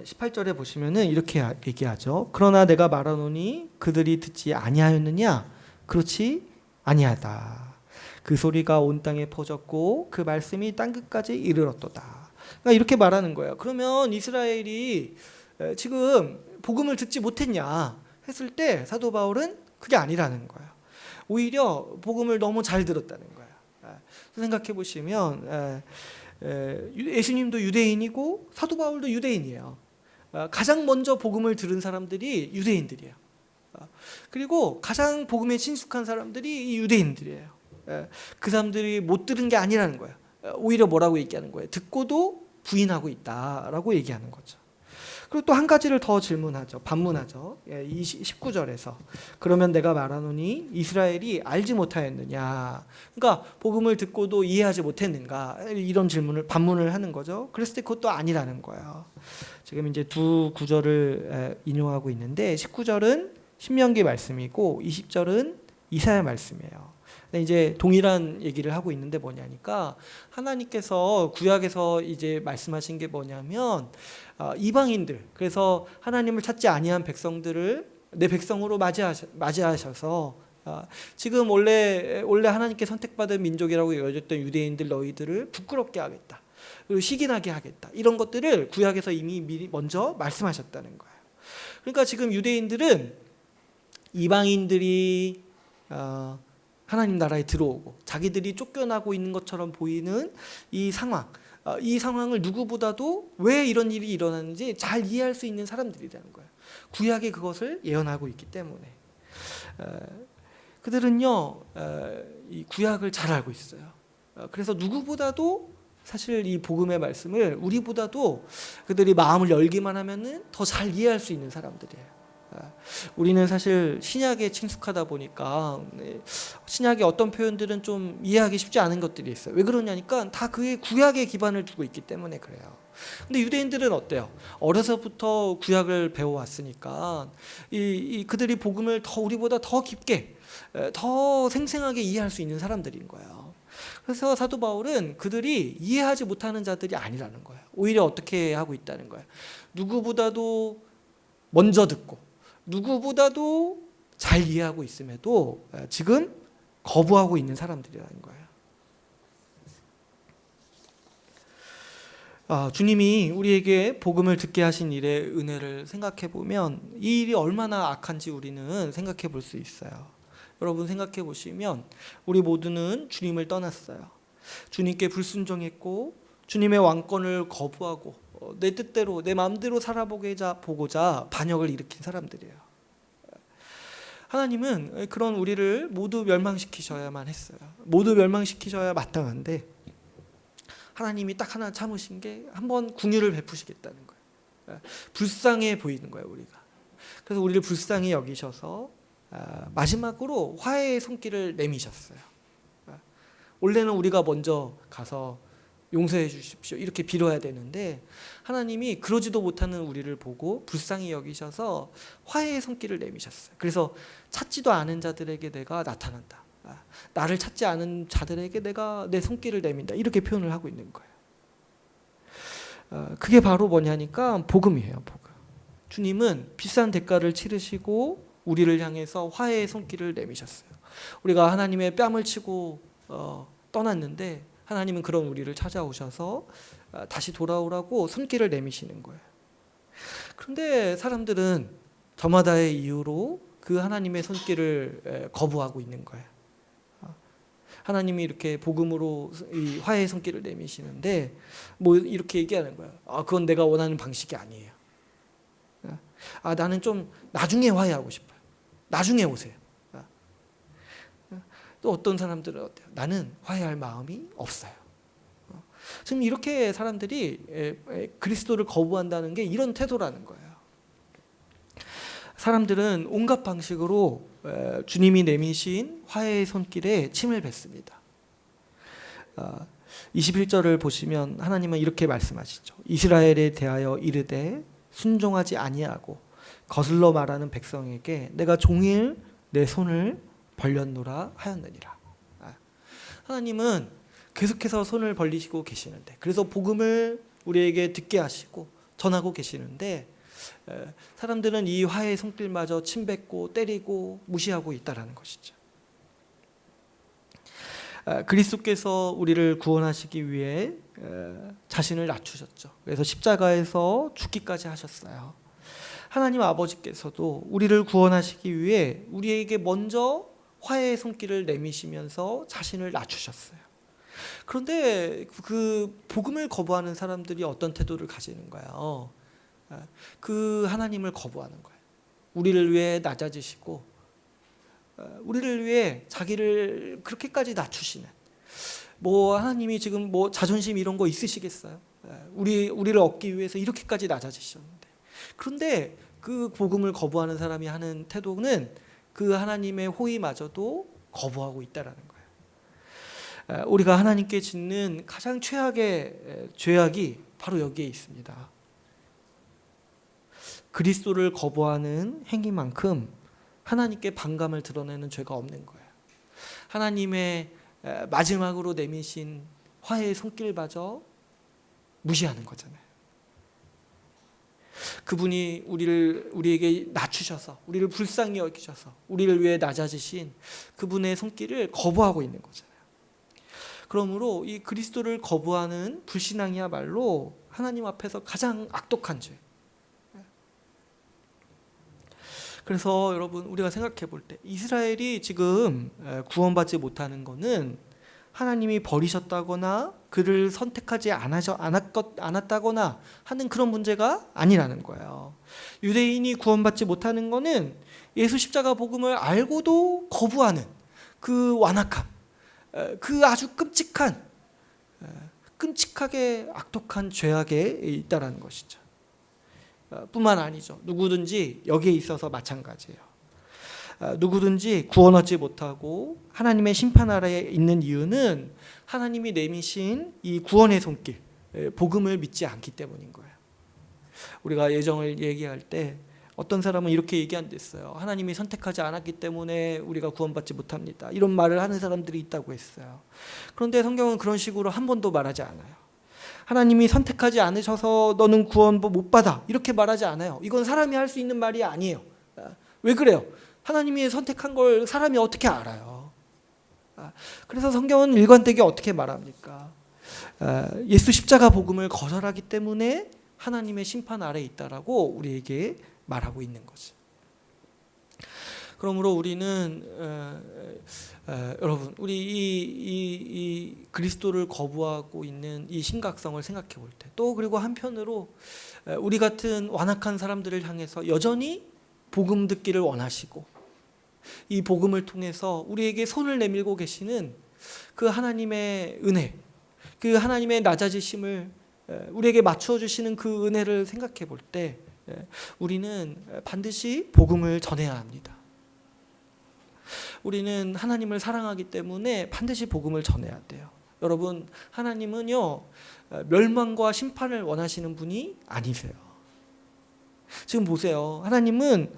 18절에 보시면은 이렇게 얘기하죠. 그러나 내가 말하노니 그들이 듣지 아니하였느냐? 그렇지 아니하다. 그 소리가 온 땅에 퍼졌고 그 말씀이 땅 끝까지 이르렀도다. 그러니까 이렇게 말하는 거예요. 그러면 이스라엘이 지금 복음을 듣지 못했냐 했을 때 사도 바울은 그게 아니라는 거예요. 오히려 복음을 너무 잘 들었다는 거예요. 생각해 보시면 예수님도 유대인이고 사도 바울도 유대인이에요. 가장 먼저 복음을 들은 사람들이 유대인들이에요. 그리고 가장 복음에 친숙한 사람들이 이 유대인들이에요. 그 사람들이 못 들은 게 아니라는 거예요. 오히려 뭐라고 얘기하는 거예요? 듣고도 부인하고 있다라고 얘기하는 거죠. 그리고 또 한 가지를 더 반문하죠. 19절에서 그러면 내가 말하노니 이스라엘이 알지 못하였느냐, 그러니까 복음을 듣고도 이해하지 못했는가, 이런 반문을 하는 거죠. 그랬을 때 그것도 아니라는 거예요. 지금 이제 두 구절을 인용하고 있는데 19절은 신명기 말씀이고 20절은 이사야 말씀이에요. 이제 동일한 얘기를 하고 있는데 뭐냐니까, 하나님께서 구약에서 이제 말씀하신 게 뭐냐면 이방인들, 그래서 하나님을 찾지 아니한 백성들을 내 백성으로 맞이하셔서 지금 원래 하나님께 선택받은 민족이라고 여겼던 유대인들 너희들을 부끄럽게 하겠다, 그리고 시기나게 하겠다, 이런 것들을 구약에서 이미 미리 먼저 말씀하셨다는 거예요. 그러니까 지금 유대인들은 이방인들이 하나님 나라에 들어오고 자기들이 쫓겨나고 있는 것처럼 보이는 이 상황, 이 상황을 누구보다도 왜 이런 일이 일어났는지 잘 이해할 수 있는 사람들이라는 거예요. 구약이 그것을 예언하고 있기 때문에. 그들은요, 이 구약을 잘 알고 있어요. 그래서 누구보다도 사실 이 복음의 말씀을 우리보다도 그들이 마음을 열기만 하면은 더 잘 이해할 수 있는 사람들이에요. 우리는 사실 신약에 친숙하다 보니까 신약의 어떤 표현들은 좀 이해하기 쉽지 않은 것들이 있어요. 왜 그러냐니까 다 그의 구약에 기반을 두고 있기 때문에 그래요. 근데 유대인들은 어때요? 어려서부터 구약을 배워왔으니까 그들이 복음을 더 우리보다 더 깊게 더 생생하게 이해할 수 있는 사람들인 거예요. 그래서 사도 바울은 그들이 이해하지 못하는 자들이 아니라는 거예요. 오히려 어떻게 하고 있다는 거예요. 누구보다도 먼저 듣고 누구보다도 잘 이해하고 있음에도 지금 거부하고 있는 사람들이라는 거예요. 주님이 우리에게 복음을 듣게 하신 일의 은혜를 생각해 보면 이 일이 얼마나 악한지 우리는 생각해 볼 수 있어요. 여러분 생각해 보시면 우리 모두는 주님을 떠났어요. 주님께 불순종했고 주님의 왕권을 거부하고 내 뜻대로 내 마음대로 살아보고자 반역을 일으킨 사람들이에요. 하나님은 그런 우리를 모두 멸망시키셔야만 했어요. 모두 멸망시키셔야 마땅한데 하나님이 딱 하나 참으신 게 한번 긍휼을 베푸시겠다는 거예요. 불쌍해 보이는 거예요, 우리가. 그래서 우리를 불쌍히 여기셔서 마지막으로 화해의 손길을 내미셨어요. 원래는 우리가 먼저 가서 용서해 주십시오 이렇게 빌어야 되는데 하나님이 그러지도 못하는 우리를 보고 불쌍히 여기셔서 화해의 손길을 내미셨어요. 그래서 찾지도 않은 자들에게 내가 나타난다. 나를 찾지 않은 자들에게 내가 내 손길을 내민다. 이렇게 표현을 하고 있는 거예요. 그게 바로 뭐냐니까 복음이에요. 복음. 주님은 비싼 대가를 치르시고 우리를 향해서 화해의 손길을 내미셨어요. 우리가 하나님의 뺨을 치고 떠났는데 하나님은 그런 우리를 찾아오셔서 다시 돌아오라고 손길을 내미시는 거예요. 그런데 사람들은 저마다의 이유로 그 하나님의 손길을 거부하고 있는 거예요. 하나님이 이렇게 복음으로 이 화해의 손길을 내미시는데 뭐 이렇게 얘기하는 거예요. 그건 내가 원하는 방식이 아니에요. 나는 좀 나중에 화해하고 싶어요. 나중에 오세요. 또 어떤 사람들은 어때요? 나는 화해할 마음이 없어요. 지금 이렇게 사람들이 그리스도를 거부한다는 게 이런 태도라는 거예요. 사람들은 온갖 방식으로 주님이 내미신 화해의 손길에 침을 뱉습니다. 21절을 보시면 하나님은 이렇게 말씀하시죠. 이스라엘에 대하여 이르되 순종하지 아니하고 거슬러 말하는 백성에게 내가 종일 내 손을 벌렸노라 하였느니라. 하나님은 계속해서 손을 벌리시고 계시는데 그래서 복음을 우리에게 듣게 하시고 전하고 계시는데 사람들은 이 화해의 손길마저 침뱉고 때리고 무시하고 있다라는 것이죠. 그리스도께서 우리를 구원하시기 위해 자신을 낮추셨죠. 그래서 십자가에서 죽기까지 하셨어요. 하나님 아버지께서도 우리를 구원하시기 위해 우리에게 먼저 화해의 손길을 내미시면서 자신을 낮추셨어요. 그런데 그 복음을 거부하는 사람들이 어떤 태도를 가지는가요? 그 하나님을 거부하는 거예요. 우리를 위해 낮아지시고 우리를 위해 자기를 그렇게까지 낮추시는 뭐 하나님이 지금 뭐 자존심 이런 거 있으시겠어요? 우리를 얻기 위해서 이렇게까지 낮아지셨는데 그런데 그 복음을 거부하는 사람이 하는 태도는 그 하나님의 호의마저도 거부하고 있다라는 거예요. 우리가 하나님께 짓는 가장 최악의 죄악이 바로 여기에 있습니다. 그리스도를 거부하는 행위만큼 하나님께 반감을 드러내는 죄가 없는 거예요. 하나님의 마지막으로 내미신 화해의 손길마저 무시하는 거잖아요. 그분이 우리에게 낮추셔서 우리를 불쌍히 여기셔서 우리를 위해 낮아지신 그분의 손길을 거부하고 있는 거잖아요. 그러므로 이 그리스도를 거부하는 불신앙이야말로 하나님 앞에서 가장 악독한 죄. 그래서 여러분 우리가 생각해 볼 때 이스라엘이 지금 구원받지 못하는 것은 하나님이 버리셨다거나 그를 선택하지 않았다거나 하는 그런 문제가 아니라는 거예요. 유대인이 구원받지 못하는 거는 예수 십자가 복음을 알고도 거부하는 그 완악함, 그 아주 끔찍하게 악독한 죄악에 있다라는 것이죠. 뿐만 아니죠. 누구든지 여기에 있어서 마찬가지예요. 누구든지 구원 얻지 못하고 하나님의 심판 아래에 있는 이유는 하나님이 내미신 이 구원의 손길, 복음을 믿지 않기 때문인 거예요. 우리가 예정을 얘기할 때 어떤 사람은 이렇게 얘기한댔어요. 하나님이 선택하지 않았기 때문에 우리가 구원받지 못합니다. 이런 말을 하는 사람들이 있다고 했어요. 그런데 성경은 그런 식으로 한 번도 말하지 않아요. 하나님이 선택하지 않으셔서 너는 구원 못 받아, 이렇게 말하지 않아요. 이건 사람이 할 수 있는 말이 아니에요. 왜 그래요? 하나님이 선택한 걸 사람이 어떻게 알아요? 그래서 성경은 일관되게 어떻게 말합니까? 예수 십자가 복음을 거절하기 때문에 하나님의 심판 아래에 있다라고 우리에게 말하고 있는 거죠. 그러므로 우리는 여러분, 우리 이 그리스도를 거부하고 있는 이 심각성을 생각해 볼 때, 또 그리고 한편으로 우리 같은 완악한 사람들을 향해서 여전히 복음 듣기를 원하시고 이 복음을 통해서 우리에게 손을 내밀고 계시는 그 하나님의 은혜, 그 하나님의 낮아지심을 우리에게 맞추어 주시는 그 은혜를 생각해 볼 때 우리는 반드시 복음을 전해야 합니다. 우리는 하나님을 사랑하기 때문에 반드시 복음을 전해야 돼요. 여러분, 하나님은요 멸망과 심판을 원하시는 분이 아니세요. 지금 보세요. 하나님은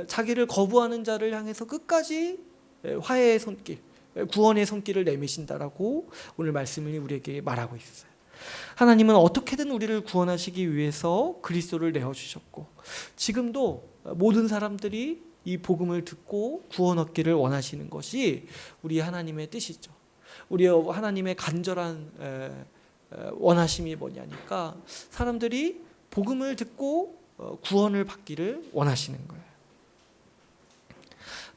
자기를 거부하는 자를 향해서 끝까지 화해의 손길, 구원의 손길을 내미신다라고 오늘 말씀을 우리에게 말하고 있어요. 하나님은 어떻게든 우리를 구원하시기 위해서 그리스도를 내어주셨고, 지금도 모든 사람들이 이 복음을 듣고 구원 얻기를 원하시는 것이 우리 하나님의 뜻이죠. 우리 하나님의 간절한 원하심이 뭐냐니까 사람들이 복음을 듣고 구원을 받기를 원하시는 거예요.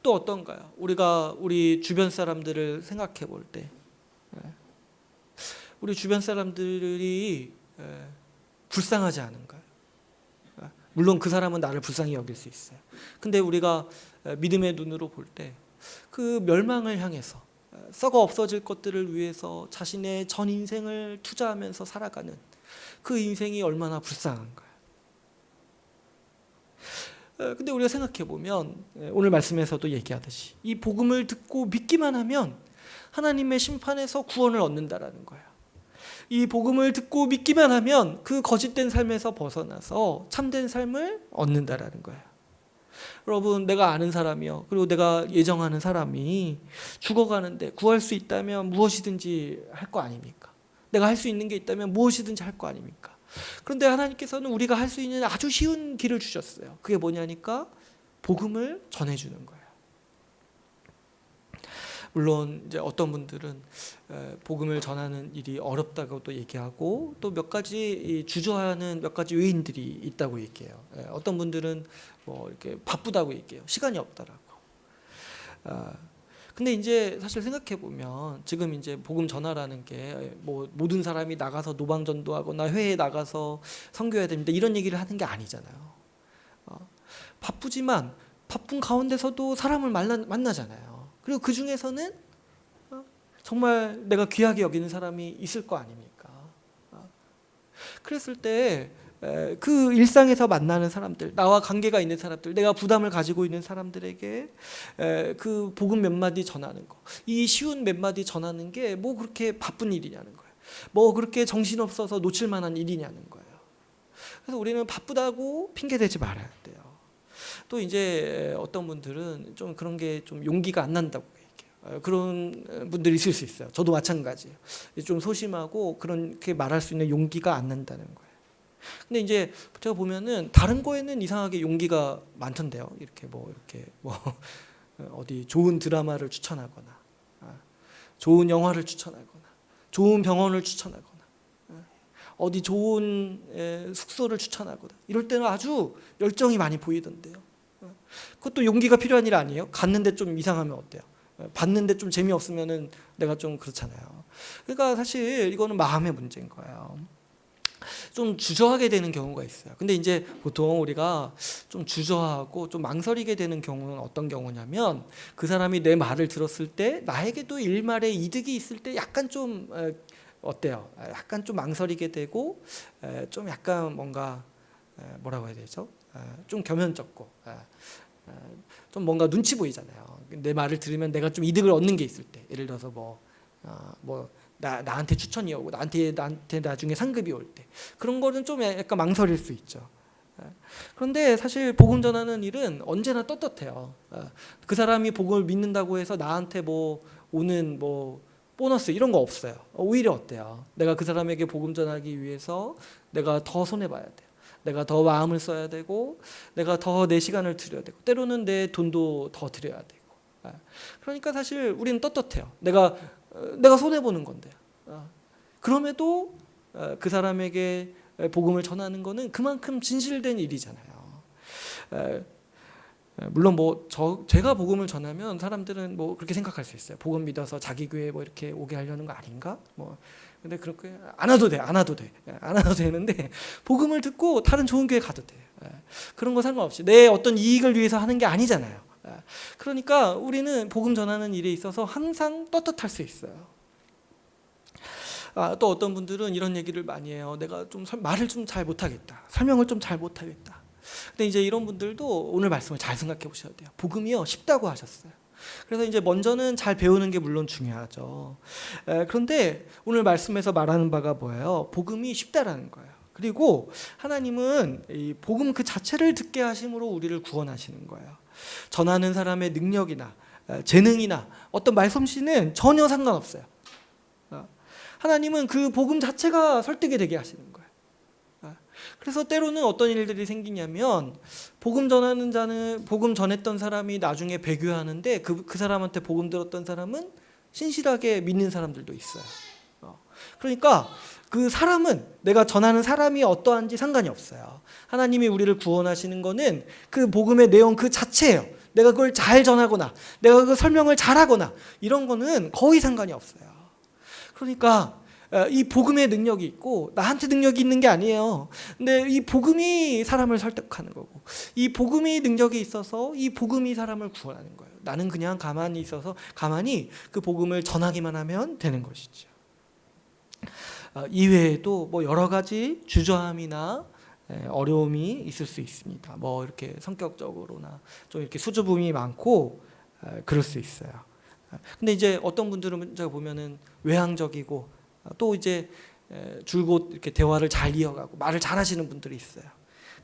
또 어떤가요? 우리가 우리 주변 사람들을 생각해 볼 때 우리 주변 사람들이 불쌍하지 않은가요? 물론 그 사람은 나를 불쌍히 여길 수 있어요. 근데 우리가 믿음의 눈으로 볼 때 그 멸망을 향해서 썩어 없어질 것들을 위해서 자신의 전 인생을 투자하면서 살아가는 그 인생이 얼마나 불쌍한가요? 근데 우리가 생각해 보면 오늘 말씀에서도 얘기하듯이 이 복음을 듣고 믿기만 하면 하나님의 심판에서 구원을 얻는다라는 거예요. 이 복음을 듣고 믿기만 하면 그 거짓된 삶에서 벗어나서 참된 삶을 얻는다라는 거예요. 여러분, 내가 아는 사람이요, 그리고 내가 예정하는 사람이 죽어가는데 구할 수 있다면 무엇이든지 할 거 아닙니까? 내가 할 수 있는 게 있다면 무엇이든지 할 거 아닙니까? 그런데 하나님께서는 우리가 할 수 있는 아주 쉬운 길을 주셨어요. 그게 뭐냐니까 복음을 전해주는 거예요. 물론 이제 어떤 분들은 복음을 전하는 일이 어렵다고 또 얘기하고, 또 몇 가지 주저하는 몇 가지 요인들이 있다고 얘기해요. 어떤 분들은 뭐 이렇게 바쁘다고 얘기해요. 시간이 없다라고. 근데 이제 사실 생각해 보면 지금 이제 복음 전하라는 게 뭐 모든 사람이 나가서 노방전도하거나 회에 나가서 선교해야 됩니다, 이런 얘기를 하는 게 아니잖아요. 바쁘지만 바쁜 가운데서도 사람을 만나잖아요. 그리고 그 중에서는 정말 내가 귀하게 여기는 사람이 있을 거 아닙니까? 그랬을 때 그 일상에서 만나는 사람들, 나와 관계가 있는 사람들, 내가 부담을 가지고 있는 사람들에게 그 복음 몇 마디 전하는 거, 이 쉬운 몇 마디 전하는 게 뭐 그렇게 바쁜 일이냐는 거예요. 뭐 그렇게 정신없어서 놓칠 만한 일이냐는 거예요. 그래서 우리는 바쁘다고 핑계대지 말아야 돼요. 또 이제 어떤 분들은 좀 그런 게 좀 용기가 안 난다고 얘기해요. 그런 분들이 있을 수 있어요. 저도 마찬가지예요. 좀 소심하고 그렇게 말할 수 있는 용기가 안 난다는 거예요. 근데 이제 제가 보면은 다른 거에는 이상하게 용기가 많던데요. 이렇게 뭐 어디 좋은 드라마를 추천하거나, 좋은 영화를 추천하거나, 좋은 병원을 추천하거나, 어디 좋은 숙소를 추천하거나, 이럴 때는 아주 열정이 많이 보이던데요. 그것도 용기가 필요한 일 아니에요? 갔는데 좀 이상하면 어때요? 봤는데 좀 재미없으면은 내가 좀 그렇잖아요. 그러니까 사실 이거는 마음의 문제인 거예요. 좀 주저하게 되는 경우가 있어요. 근데 이제 보통 우리가 좀 주저하고 좀 망설이게 되는 경우는 어떤 경우냐면 그 사람이 내 말을 들었을 때 나에게도 일말의 이득이 있을 때 약간 좀 어때요? 약간 좀 망설이게 되고 좀 약간 뭔가 뭐라고 해야 되죠? 좀 겸연쩍고 좀 뭔가 눈치 보이잖아요. 내 말을 들으면 내가 좀 이득을 얻는 게 있을 때, 예를 들어서 나한테 추천이 오고 나한테 나중에 상급이 올 때 그런 거는 좀 약간 망설일 수 있죠. 그런데 사실 복음 전하는 일은 언제나 떳떳해요. 그 사람이 복음을 믿는다고 해서 나한테 오는 보너스 이런 거 없어요. 오히려 어때요? 내가 그 사람에게 복음 전하기 위해서 내가 더 손해 봐야 돼요. 내가 더 마음을 써야 되고 내가 더 내 시간을 들여야 되고 때로는 내 돈도 더 들여야 되고. 그러니까 사실 우리는 떳떳해요. 내가 손해 보는 건데. 그럼에도 그 사람에게 복음을 전하는 거는 그만큼 진실된 일이잖아요. 물론 제가 복음을 전하면 사람들은 그렇게 생각할 수 있어요. 복음 믿어서 자기 교회 이렇게 오게 하려는 거 아닌가? 근데 그렇게 안 와도 되는데 복음을 듣고 다른 좋은 교회 가도 돼. 그런 거 상관없이 내 어떤 이익을 위해서 하는 게 아니잖아요. 그러니까 우리는 복음 전하는 일에 있어서 항상 떳떳할 수 있어요. 또 어떤 분들은 이런 얘기를 많이 해요. 내가 좀 말을 좀 잘 못하겠다. 설명을 좀 잘 못하겠다. 근데 이제 이런 분들도 오늘 말씀을 잘 생각해 보셔야 돼요. 복음이요 쉽다고 하셨어요. 그래서 이제 먼저는 잘 배우는 게 물론 중요하죠. 그런데 오늘 말씀에서 말하는 바가 뭐예요? 복음이 쉽다라는 거예요. 그리고 하나님은 이 복음 그 자체를 듣게 하심으로 우리를 구원하시는 거예요. 전하는 사람의 능력이나 재능이나 어떤 말솜씨는 전혀 상관없어요. 하나님은 그 복음 자체가 설득이 되게 하시는 거예요. 그래서 때로는 어떤 일들이 생기냐면 복음 전하는 자는 복음 전했던 사람이 나중에 배교하는데 그 사람한테 복음 들었던 사람은 신실하게 믿는 사람들도 있어요. 그러니까 그 사람은 내가 전하는 사람이 어떠한지 상관이 없어요. 하나님이 우리를 구원하시는 거는 그 복음의 내용 그 자체예요. 내가 그걸 잘 전하거나 내가 그 설명을 잘하거나 이런 거는 거의 상관이 없어요. 그러니까 이 복음의 능력이 있고 나한테 능력이 있는 게 아니에요. 근데 이 복음이 사람을 설득하는 거고 이 복음이 능력이 있어서 이 복음이 사람을 구원하는 거예요. 나는 그냥 가만히 있어서 가만히 그 복음을 전하기만 하면 되는 것이죠. 이외에도 여러 가지 주저함이나 어려움이 있을 수 있습니다. 이렇게 성격적으로나 좀 이렇게 수줍음이 많고 그럴 수 있어요. 근데 이제 어떤 분들은 제가 보면은 외향적이고 또 이제 줄곧 이렇게 대화를 잘 이어가고 말을 잘하시는 분들이 있어요.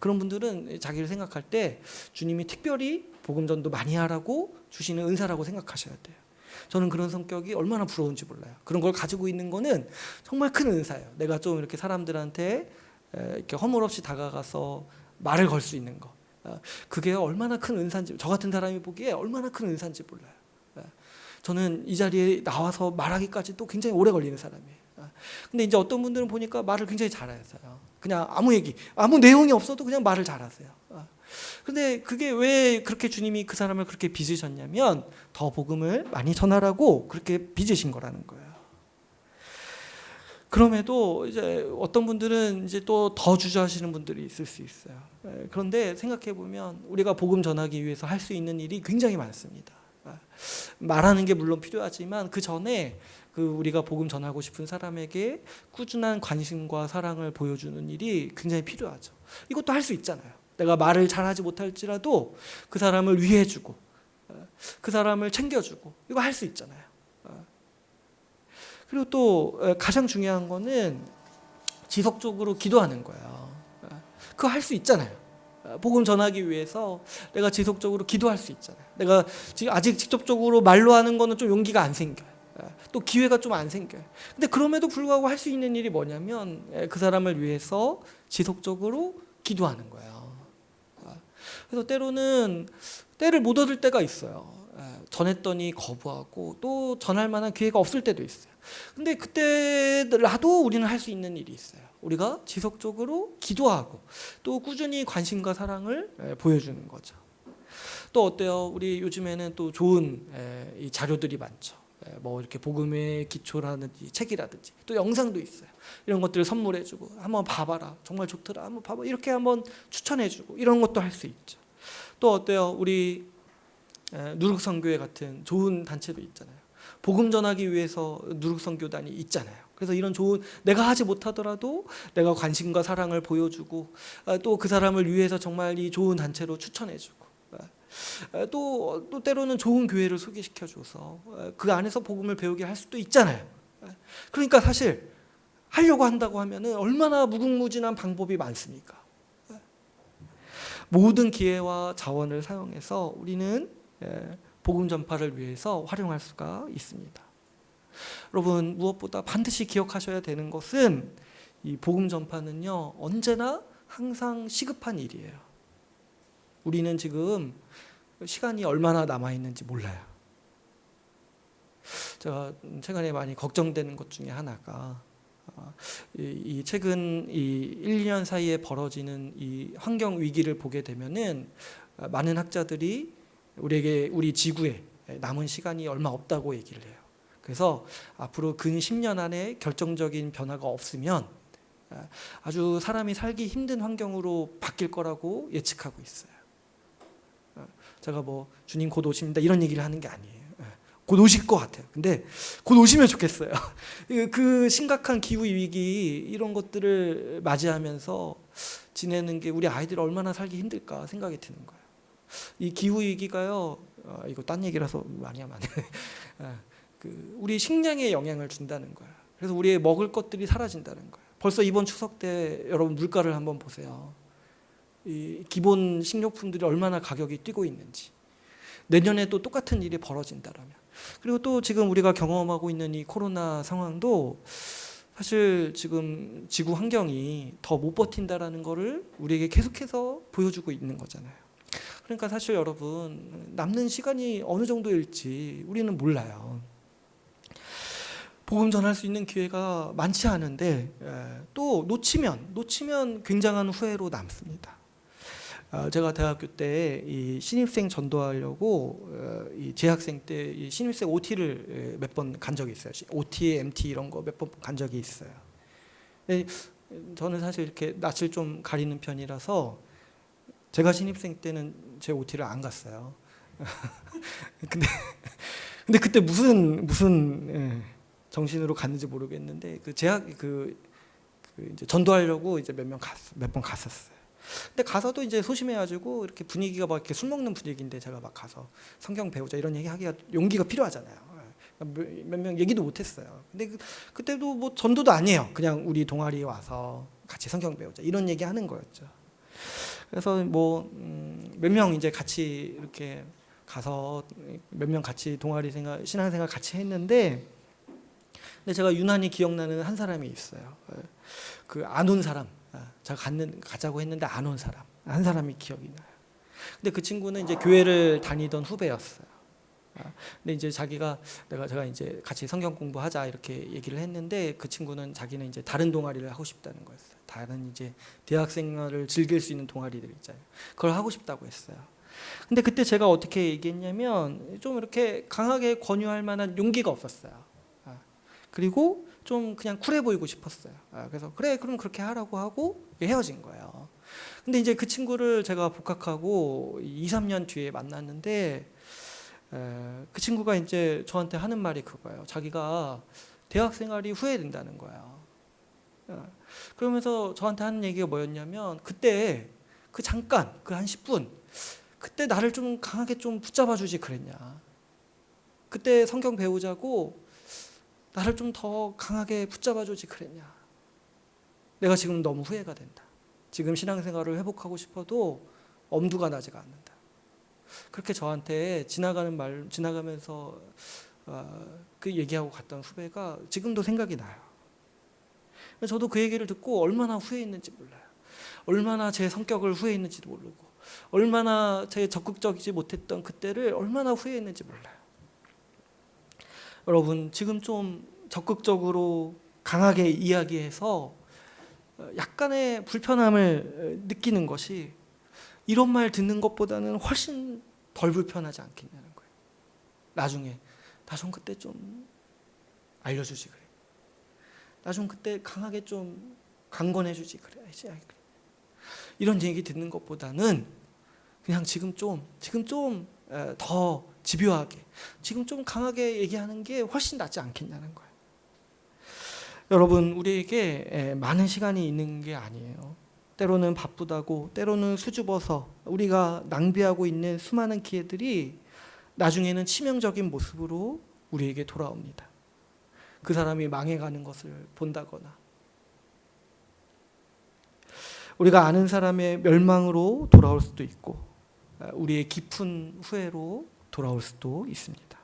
그런 분들은 자기를 생각할 때 주님이 특별히 복음전도 많이 하라고 주시는 은사라고 생각하셔야 돼요. 저는 그런 성격이 얼마나 부러운지 몰라요. 그런 걸 가지고 있는 거는 정말 큰 은사예요. 내가 좀 이렇게 사람들한테 이렇게 허물없이 다가가서 말을 걸 수 있는 거. 그게 얼마나 큰 은사인지 저 같은 사람이 보기에 얼마나 큰 은사인지 몰라요. 저는 이 자리에 나와서 말하기까지도 굉장히 오래 걸리는 사람이에요. 근데 이제 어떤 분들은 보니까 말을 굉장히 잘하세요. 그냥 아무 내용이 없어도 그냥 말을 잘하세요. 근데 그게 왜 그렇게 주님이 그 사람을 그렇게 빚으셨냐면 더 복음을 많이 전하라고 그렇게 빚으신 거라는 거예요. 그럼에도 이제 어떤 분들은 이제 또 더 주저하시는 분들이 있을 수 있어요. 그런데 생각해 보면 우리가 복음 전하기 위해서 할 수 있는 일이 굉장히 많습니다. 말하는 게 물론 필요하지만 그 전에 우리가 복음 전하고 싶은 사람에게 꾸준한 관심과 사랑을 보여주는 일이 굉장히 필요하죠. 이것도 할 수 있잖아요. 내가 말을 잘하지 못할지라도 그 사람을 위해주고 그 사람을 챙겨주고 이거 할 수 있잖아요. 그리고 또 가장 중요한 거는 지속적으로 기도하는 거예요. 그거 할 수 있잖아요. 복음 전하기 위해서 내가 지속적으로 기도할 수 있잖아요. 내가 아직 직접적으로 말로 하는 거는 좀 용기가 안 생겨요. 또 기회가 좀 안 생겨요. 근데 그럼에도 불구하고 할 수 있는 일이 뭐냐면 그 사람을 위해서 지속적으로 기도하는 거예요. 그래서 때로는 때를 못 얻을 때가 있어요. 전했더니 거부하고 또 전할 만한 기회가 없을 때도 있어요. 근데 그때라도 우리는 할 수 있는 일이 있어요. 우리가 지속적으로 기도하고 또 꾸준히 관심과 사랑을 보여주는 거죠. 또 어때요? 우리 요즘에는 또 좋은 이 자료들이 많죠. 뭐 이렇게 복음의 기초라든지 책이라든지 또 영상도 있어요. 이런 것들을 선물해주고 한번 봐봐라, 정말 좋더라, 한번 봐봐, 이렇게 한번 추천해주고 이런 것도 할 수 있죠. 또 어때요? 우리 누룩선교회 같은 좋은 단체도 있잖아요. 복음 전하기 위해서 누룩선교단이 있잖아요. 그래서 이런 좋은, 내가 하지 못하더라도 내가 관심과 사랑을 보여주고 또 그 사람을 위해서 정말 이 좋은 단체로 추천해주고 또 때로는 좋은 교회를 소개시켜줘서 그 안에서 복음을 배우게 할 수도 있잖아요. 그러니까 사실 하려고 한다고 하면은 얼마나 무궁무진한 방법이 많습니까? 모든 기회와 자원을 사용해서 우리는 복음 전파를 위해서 활용할 수가 있습니다. 여러분, 무엇보다 반드시 기억하셔야 되는 것은 이 복음 전파는요, 언제나 항상 시급한 일이에요. 우리는 지금 시간이 얼마나 남아 있는지 몰라요. 제가 최근에 많이 걱정되는 것 중에 하나가 이 최근 이 1, 2년 사이에 벌어지는 이 환경 위기를 보게 되면은 많은 학자들이 우리 지구에 남은 시간이 얼마 없다고 얘기를 해요. 그래서 앞으로 근 10년 안에 결정적인 변화가 없으면 아주 사람이 살기 힘든 환경으로 바뀔 거라고 예측하고 있어요. 제가 뭐 주님 곧 오십니다 이런 얘기를 하는 게 아니에요. 곧 오실 것 같아요. 근데 곧 오시면 좋겠어요. 그 심각한 기후 위기 이런 것들을 맞이하면서 지내는 게 우리 아이들이 얼마나 살기 힘들까 생각이 드는 거예요. 이 기후 위기가요, 이거 딴 얘기라서 많이 하면 안 돼. 우리 식량에 영향을 준다는 거예요. 그래서 우리의 먹을 것들이 사라진다는 거예요. 벌써 이번 추석 때 여러분 물가를 한번 보세요. 이 기본 식료품들이 얼마나 가격이 뛰고 있는지. 내년에 또 똑같은 일이 벌어진다라면. 그리고 또 지금 우리가 경험하고 있는 이 코로나 상황도 사실 지금 지구 환경이 더 못 버틴다라는 거를 우리에게 계속해서 보여주고 있는 거잖아요. 그러니까 사실 여러분, 남는 시간이 어느 정도일지 우리는 몰라요. 복음 전할 수 있는 기회가 많지 않은데 또 놓치면 굉장한 후회로 남습니다. 제가 대학교 때 이 신입생 전도하려고 이 재학생 때 이 신입생 OT를 몇 번 간 적이 있어요. OT, MT 이런 거 몇 번 간 적이 있어요. 저는 사실 이렇게 낯을 좀 가리는 편이라서 제가 신입생 때는 제 OT를 안 갔어요. 근데 그때 무슨 정신으로 갔는지 모르겠는데 그 이제 전도하려고 이제 몇 번 갔었어요. 근데 가서도 이제 소심해가지고 이렇게 분위기가 막 이렇게 술 먹는 분위기인데 제가 막 가서 성경 배우자 이런 얘기 하기가 용기가 필요하잖아요. 몇 명 얘기도 못했어요. 근데 그때도 뭐 전도도 아니에요. 그냥 우리 동아리에 와서 같이 성경 배우자 이런 얘기 하는 거였죠. 그래서 뭐 몇 명 이제 같이 이렇게 가서 몇 명 같이 동아리 생활, 신앙생활 같이 했는데, 근데 제가 유난히 기억나는 한 사람이 있어요. 그 안 온 사람, 제가 가자고 했는데 안 온 사람, 한 사람이 기억이 나요. 근데 그 친구는 이제 교회를 다니던 후배였어요. 근데 이제 제가 이제 같이 성경 공부하자 이렇게 얘기를 했는데 그 친구는 자기는 이제 다른 동아리를 하고 싶다는 거였어요. 다른 이제 대학 생활을 즐길 수 있는 동아리들 있잖아요. 그걸 하고 싶다고 했어요. 근데 그때 제가 어떻게 얘기했냐면 좀 이렇게 강하게 권유할 만한 용기가 없었어요. 그리고 좀 그냥 쿨해 보이고 싶었어요. 그래서 그래 그럼 그렇게 하라고 하고 헤어진 거예요. 근데 이제 그 친구를 제가 복학하고 2, 3년 뒤에 만났는데 그 친구가 이제 저한테 하는 말이 그거예요. 자기가 대학 생활이 후회된다는 거예요. 그러면서 저한테 하는 얘기가 뭐였냐면 그때 그 잠깐 그 한 10분 그때 나를 좀 강하게 좀 붙잡아 주지 그랬냐. 그때 성경 배우자고 나를 좀 더 강하게 붙잡아 주지 그랬냐. 내가 지금 너무 후회가 된다. 지금 신앙생활을 회복하고 싶어도 엄두가 나지가 않는다. 그렇게 저한테 지나가면서 그 얘기하고 갔던 후배가 지금도 생각이 나요. 저도 그 얘기를 듣고 얼마나 후회했는지 몰라요. 얼마나 제 성격을 후회했는지도 모르고 얼마나 제 적극적이지 못했던 그때를 얼마나 후회했는지 몰라요. 여러분 지금 좀 적극적으로 강하게 이야기해서 약간의 불편함을 느끼는 것이 이런 말 듣는 것보다는 훨씬 덜 불편하지 않겠냐는 거예요. 나중에 나 좀 그때 좀 알려주지 그래. 나 좀 그때 강하게 좀 강권해주지 그래야지. 이런 얘기 듣는 것보다는 그냥 지금 좀 더 집요하게, 지금 좀 강하게 얘기하는 게 훨씬 낫지 않겠냐는 거예요. 여러분, 우리에게 많은 시간이 있는 게 아니에요. 때로는 바쁘다고, 때로는 수줍어서 우리가 낭비하고 있는 수많은 기회들이 나중에는 치명적인 모습으로 우리에게 돌아옵니다. 그 사람이 망해가는 것을 본다거나, 우리가 아는 사람의 멸망으로 돌아올 수도 있고, 우리의 깊은 후회로 돌아올 수도 있습니다.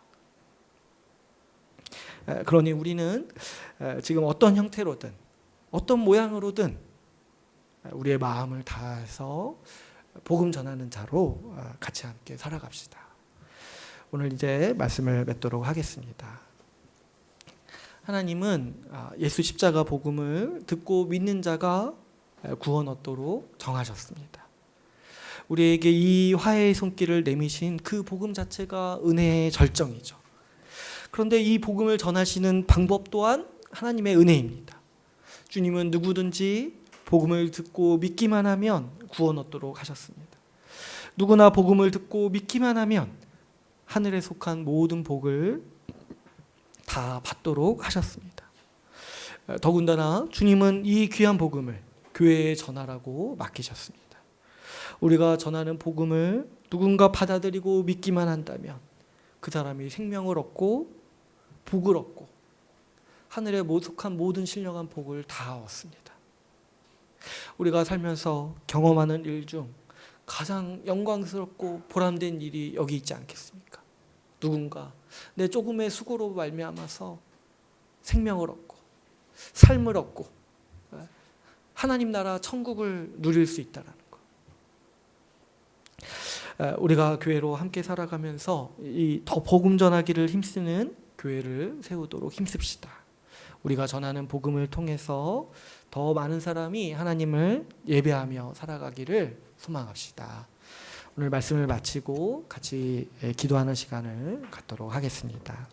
그러니 우리는 지금 어떤 형태로든 어떤 모양으로든 우리의 마음을 다해서 복음 전하는 자로 같이 함께 살아갑시다. 오늘 이제 말씀을 맺도록 하겠습니다. 하나님은 예수 십자가 복음을 듣고 믿는 자가 구원 얻도록 정하셨습니다. 우리에게 이 화해의 손길을 내미신 그 복음 자체가 은혜의 절정이죠. 그런데 이 복음을 전하시는 방법 또한 하나님의 은혜입니다. 주님은 누구든지 복음을 듣고 믿기만 하면 구원 얻도록 하셨습니다. 누구나 복음을 듣고 믿기만 하면 하늘에 속한 모든 복을 다 받도록 하셨습니다. 더군다나 주님은 이 귀한 복음을 교회에 전하라고 맡기셨습니다. 우리가 전하는 복음을 누군가 받아들이고 믿기만 한다면 그 사람이 생명을 얻고 복을 얻고 하늘에 속한 모든 신령한 복을 다 얻습니다. 우리가 살면서 경험하는 일 중 가장 영광스럽고 보람된 일이 여기 있지 않겠습니까? 누군가 내 조금의 수고로 말미암아서 생명을 얻고 삶을 얻고 하나님 나라 천국을 누릴 수 있다는 것. 우리가 교회로 함께 살아가면서 이 더 복음 전하기를 힘쓰는 교회를 세우도록 힘씁시다. 우리가 전하는 복음을 통해서 더 많은 사람이 하나님을 예배하며 살아가기를 소망합시다. 오늘 말씀을 마치고 같이 기도하는 시간을 갖도록 하겠습니다.